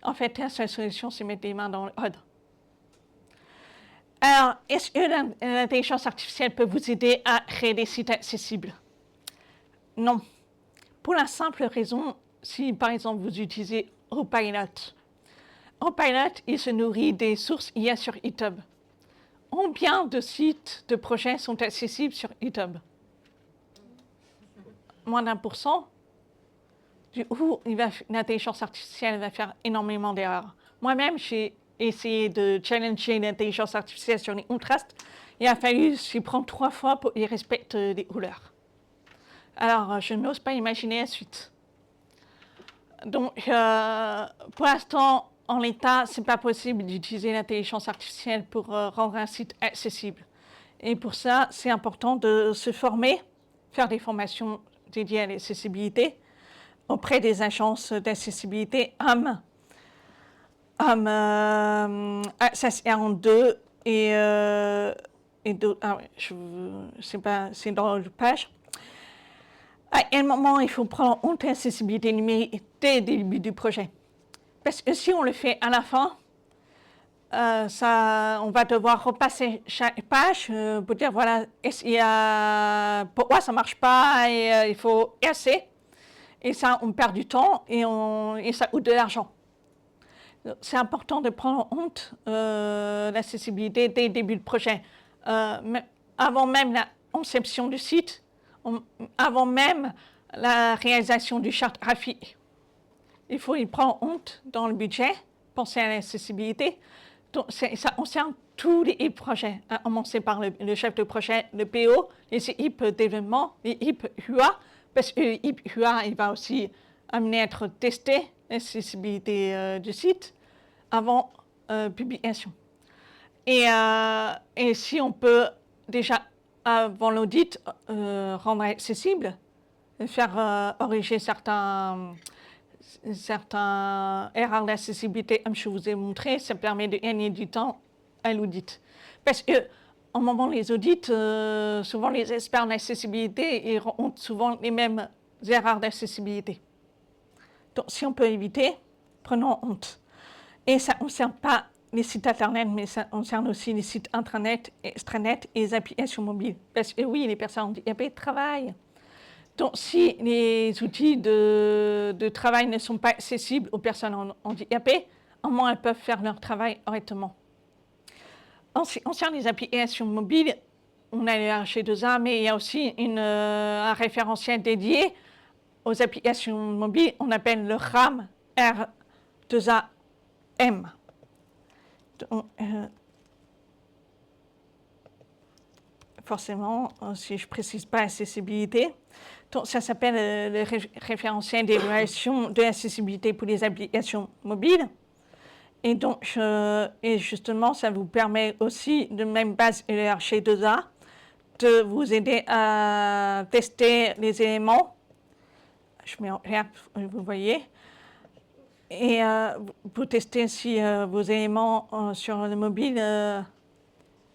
En fait, la seule solution, c'est mettre les mains dans le code. Alors, est-ce que l'intelligence artificielle peut vous aider à créer des sites accessibles? Non. Pour la simple raison, si par exemple vous utilisez Copilot, il se nourrit des sources IA sur GitHub. Combien de sites de projets sont accessibles sur GitHub? Moins d'1%. Du coup, l'intelligence artificielle va faire énormément d'erreurs. Moi-même, j'ai essayé de challenger l'intelligence artificielle sur les contrastes. Il a fallu s'y prendre 3 fois pour qu'il respecte les couleurs. Alors, je n'ose pas imaginer la suite. Donc, pour l'instant, en l'état, ce n'est pas possible d'utiliser l'intelligence artificielle pour rendre un site accessible. Et pour ça, c'est important de se former, faire des formations dédiées à l'accessibilité auprès des agences d'accessibilité Access 42 et d'autres. Ah ouais, c'est dans la page. À quel moment il faut prendre en compte l'accessibilité numérique dès le début du projet? Parce que si on le fait à la fin, on va devoir repasser chaque page pour dire voilà, pourquoi ça ne marche pas et il faut casser. Et ça, on perd du temps et ça coûte de l'argent. C'est important de prendre en compte l'accessibilité dès le début du projet. Avant même la conception du site, avant même la réalisation du charte graphique. Il faut y prendre en compte dans le budget, penser à l'accessibilité. Ça concerne tous les projets, à commencer par le chef de projet, le PO, les équipes développement, les équipes UA, parce que l'équipe UA, il va aussi amener à être testé l'accessibilité du site avant publication. Et si on peut déjà, avant l'audit, rendre accessible, faire corriger certains erreurs d'accessibilité, comme je vous ai montré, ça permet de gagner du temps à l'audit. Parce que, au moment des audits, souvent les experts d'accessibilité ont souvent les mêmes erreurs d'accessibilité. Donc, si on peut éviter, prenons en compte. Et ça ne concerne pas les sites internet, mais ça concerne aussi les sites intranet, extranet et les applications mobiles. Parce que oui, les personnes handicapées travaillent. Donc, si les outils de travail ne sont pas accessibles aux personnes handicapées, au moins elles peuvent faire leur travail correctement. En ce qui concerne les applications mobiles, on a le RG2A, mais il y a aussi un référentiel dédié aux applications mobiles. On appelle le RAM R2AM. Donc, forcément, si je ne précise pas accessibilité, donc ça s'appelle le référentiel d'évaluation de l'accessibilité pour les applications mobiles. Et donc, et justement, ça vous permet aussi, de même base que le RG2A, de vous aider à tester les éléments. Je mets en vert, vous voyez. Et vous testez si vos éléments sur le mobile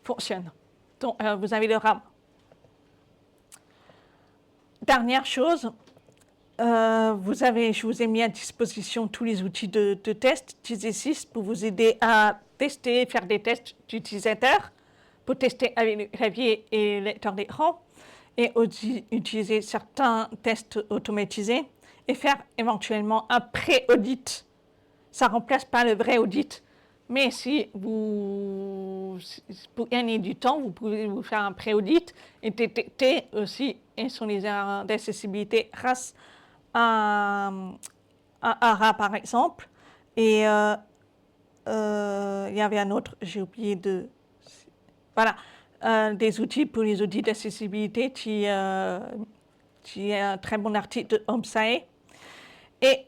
fonctionnent. Donc, vous avez le RAM. Dernière chose, je vous ai mis à disposition tous les outils de test, TZ6, pour vous aider à tester, faire des tests d'utilisateurs, pour tester avec le clavier et le lecteur d'écran, et aussi utiliser certains tests automatisés, et faire éventuellement un pré-audit. Ça ne remplace pas le vrai audit, mais pour gagner du temps, vous pouvez vous faire un pré-audit et détecter aussi quelles sont les erreurs d'accessibilité grâce à ARA, par exemple. Et il y avait un autre, j'ai oublié de... Voilà, des outils pour les audits d'accessibilité qui est un très bon article de OMSAE. Et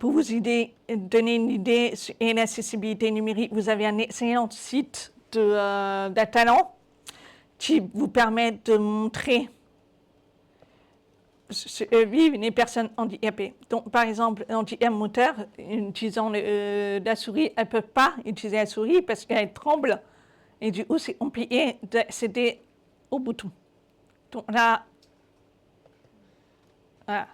pour vous donner une idée sur l'accessibilité numérique, vous avez un excellent site d'Atalan qui vous permet de montrer ce que vivent les personnes handicapées. Donc, par exemple, handicap moteur, utilisant la souris, elles ne peuvent pas utiliser la souris parce qu'elles tremblent. Et du coup, c'est compliqué d'accéder au bouton. Donc là, voilà.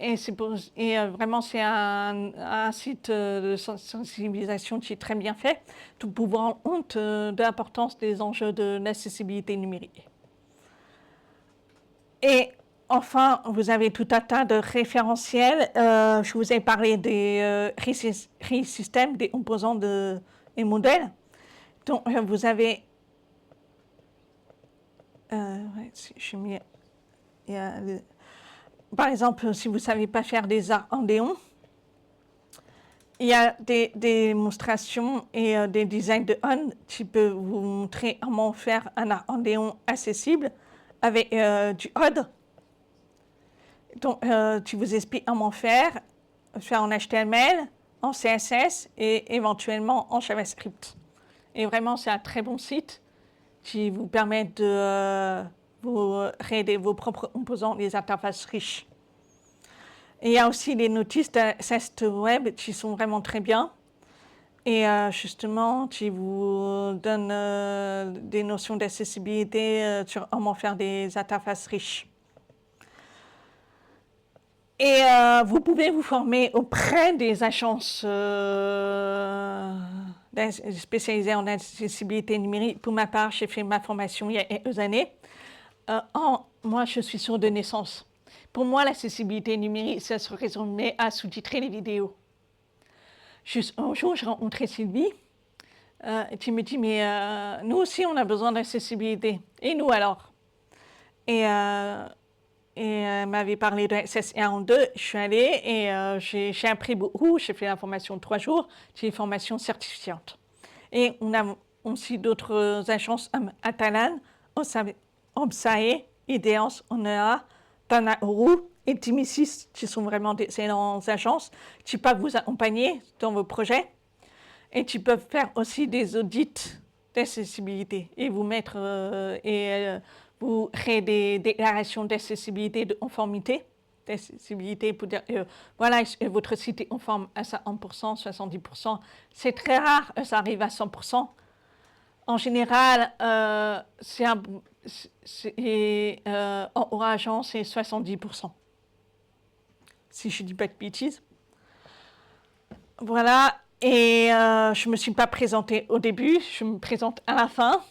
Et vraiment, c'est un site de sensibilisation qui est très bien fait, tout pour vous rendre compte de l'importance des enjeux de l'accessibilité numérique. Et enfin, vous avez tout un tas de référentiels. Je vous ai parlé des systèmes, des composants des modèles. Donc, vous avez... j'ai mis... Il y a par exemple, si vous ne savez pas faire des accordéons, il y a des démonstrations et des designs de On qui peuvent vous montrer comment faire un accordéon accessible avec du OD. Donc, qui vous explique comment faire en HTML, en CSS et éventuellement en JavaScript. Et vraiment, c'est un très bon site qui vous permet de vous créer vos propres composants, des interfaces riches. Et il y a aussi les notices d'access web qui sont vraiment très bien et justement qui vous donnent des notions d'accessibilité sur comment faire des interfaces riches. Et vous pouvez vous former auprès des agences spécialisées en accessibilité numérique. Pour ma part, j'ai fait ma formation il y a quelques années. Moi, je suis sourde de naissance. Pour moi, l'accessibilité numérique, ça se résumait à sous-titrer les vidéos. Un jour, j'ai rencontré Sylvie qui me dit « Mais nous aussi, on a besoin d'accessibilité. Et nous alors ?» Et elle m'avait parlé de SSR2. Je suis allée et j'ai appris beaucoup. J'ai fait la formation de 3 jours. J'ai une formation certifiante. Et on a aussi d'autres agences, Atalan, OMSAE, IDEANS, ONEA, Tanaoru et Timisis, qui sont vraiment d'excellentes agences, qui peuvent vous accompagner dans vos projets et qui peuvent faire aussi des audits d'accessibilité et vous mettre vous créer des déclarations d'accessibilité, de conformité, d'accessibilité pour dire voilà, votre site est conforme à 50%, 70%. C'est très rare, ça arrive à 100%. En général, en Orageant, c'est 70%. Si je ne dis pas de bêtises. Voilà. Et je ne me suis pas présentée au début, je me présente à la fin.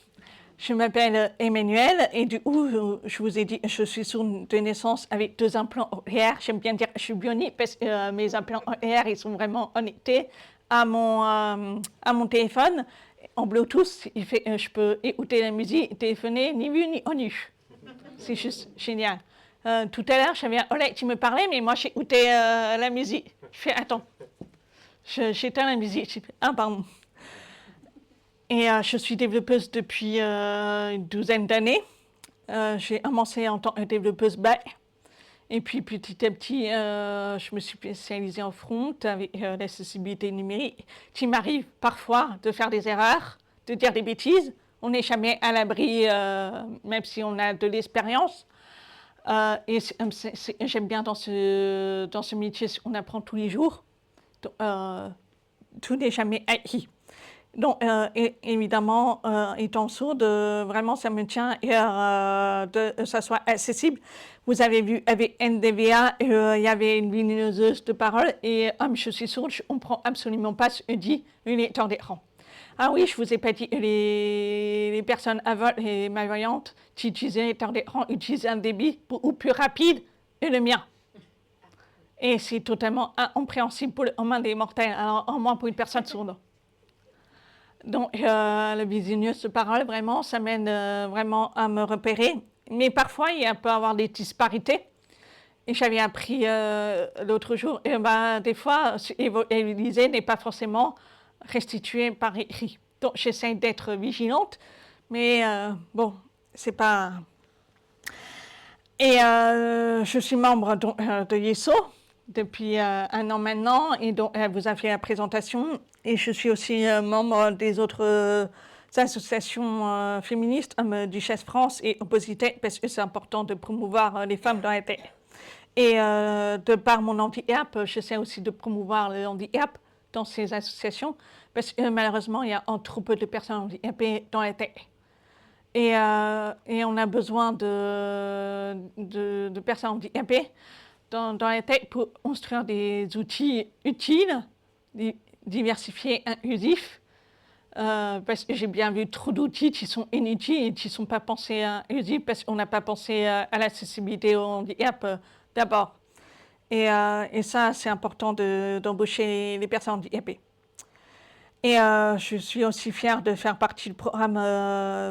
Je m'appelle Emmanuelle et du coup, je vous ai dit, je suis sourde de naissance avec 2 implants OER. J'aime bien dire que je suis bionique parce que mes implants OER, ils sont vraiment connectés à mon téléphone en Bluetooth. Il fait, je peux écouter la musique, téléphoner, ni vu ni connu. C'est juste génial. Tout à l'heure, j'avais un collègue qui me parlait, mais moi, j'écoutais la musique. Je fais, attends, j'éteins la musique. Je fais, ah, pardon. Et je suis développeuse depuis une douzaine d'années. J'ai commencé en tant que développeuse back. Et puis petit à petit, je me suis spécialisée en front avec l'accessibilité numérique. Il m'arrive parfois de faire des erreurs, de dire des bêtises. On n'est jamais à l'abri, même si on a de l'expérience. Et j'aime bien dans ce métier, on apprend tous les jours. Donc, tout n'est jamais acquis. Donc, évidemment, étant sourde, vraiment, ça me tient que ça soit accessible. Vous avez vu avec NDVA, il y avait une lumineuse de parole et comme je suis sourde, je ne comprends absolument pas ce que dit le lecteur d'écran. Ah oui, je ne vous ai pas dit que les personnes aveugles et malvoyantes qui utilisent un lecteur d'écran utilisent un débit beaucoup plus rapide que le mien. Et c'est totalement incompréhensible pour le commun des mortels, alors au moins pour une personne sourde. Donc, le business de parole, vraiment, ça m'aide vraiment à me repérer. Mais parfois, il peut y avoir des disparités. Et j'avais appris l'autre jour, et des fois, l'Élysée n'est pas forcément restitué par écrit. Donc, j'essaie d'être vigilante, mais bon, c'est pas... Et je suis membre de YESO depuis 1 an maintenant, et donc elle vous a fait la présentation. Et je suis aussi membre des autres associations féministes, comme Duchesse France et Opposité, parce que c'est important de promouvoir les femmes dans la tête. Et de par mon handicap, j'essaie aussi de promouvoir le handicap dans ces associations, parce que malheureusement, il y a trop peu de personnes handicapées dans la tête. Et on a besoin de personnes handicapées dans la tech pour construire des outils utiles, diversifiés, inclusifs, parce que j'ai bien vu trop d'outils qui sont inutiles et qui ne sont pas pensés inclusifs parce qu'on n'a pas pensé à l'accessibilité au handicap d'abord. Et ça, c'est important d'embaucher les personnes handicapées. Et je suis aussi fière de faire partie du programme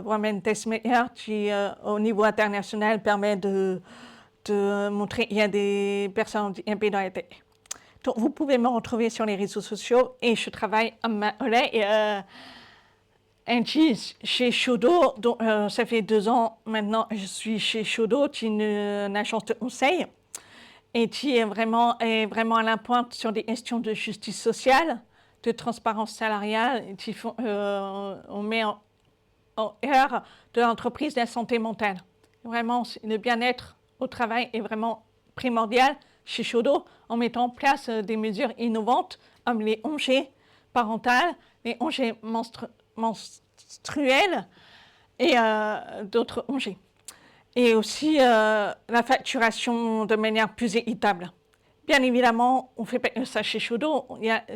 Women Testmaker qui, au niveau international, permet de montrer qu'il y a des personnes handicapées dans la tech. Donc, vous pouvez me retrouver sur les réseaux sociaux et je travaille à ma chez Shodo. Donc, ça fait 2 ans maintenant que je suis chez Shodo, qui est une agence de conseil et qui est vraiment à la pointe sur des questions de justice sociale, de transparence salariale, qui font, on met en œuvre de l'entreprise de la santé mentale. Vraiment, le bien-être au travail est vraiment primordial chez Shodo en mettant en place des mesures innovantes comme les congés parentaux, les congés menstruels et d'autres congés. Et aussi la facturation de manière plus équitable. Bien évidemment, on ne fait pas que ça chez Shodo.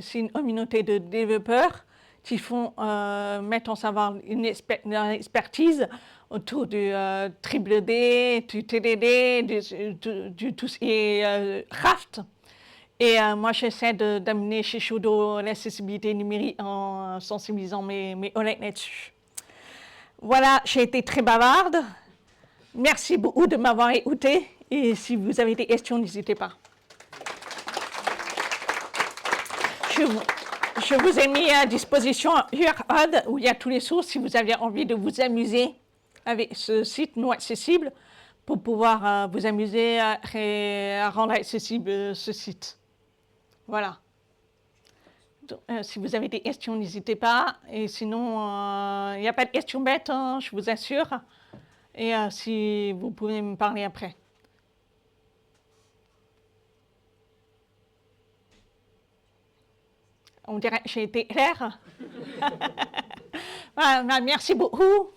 C'est une communauté de développeurs qui font mettre en savoir une expertise autour du triple D, du TDD, du tout ce qui est craft. Et moi, j'essaie d'amener chez Shodo l'accessibilité numérique en sensibilisant mes collègues là-dessus. Voilà, j'ai été très bavarde. Merci beaucoup de m'avoir écouté. Et si vous avez des questions, n'hésitez pas. Je vous ai mis à disposition un QR code où il y a tous les sources si vous avez envie de vous amuser avec ce site non accessible pour pouvoir vous amuser à rendre accessible ce site. Voilà. Donc, si vous avez des questions, n'hésitez pas. Et sinon, il n'y a pas de questions bêtes, hein, je vous assure. Et si vous pouvez me parler après. On dirait que j'ai été claire. Voilà, merci beaucoup.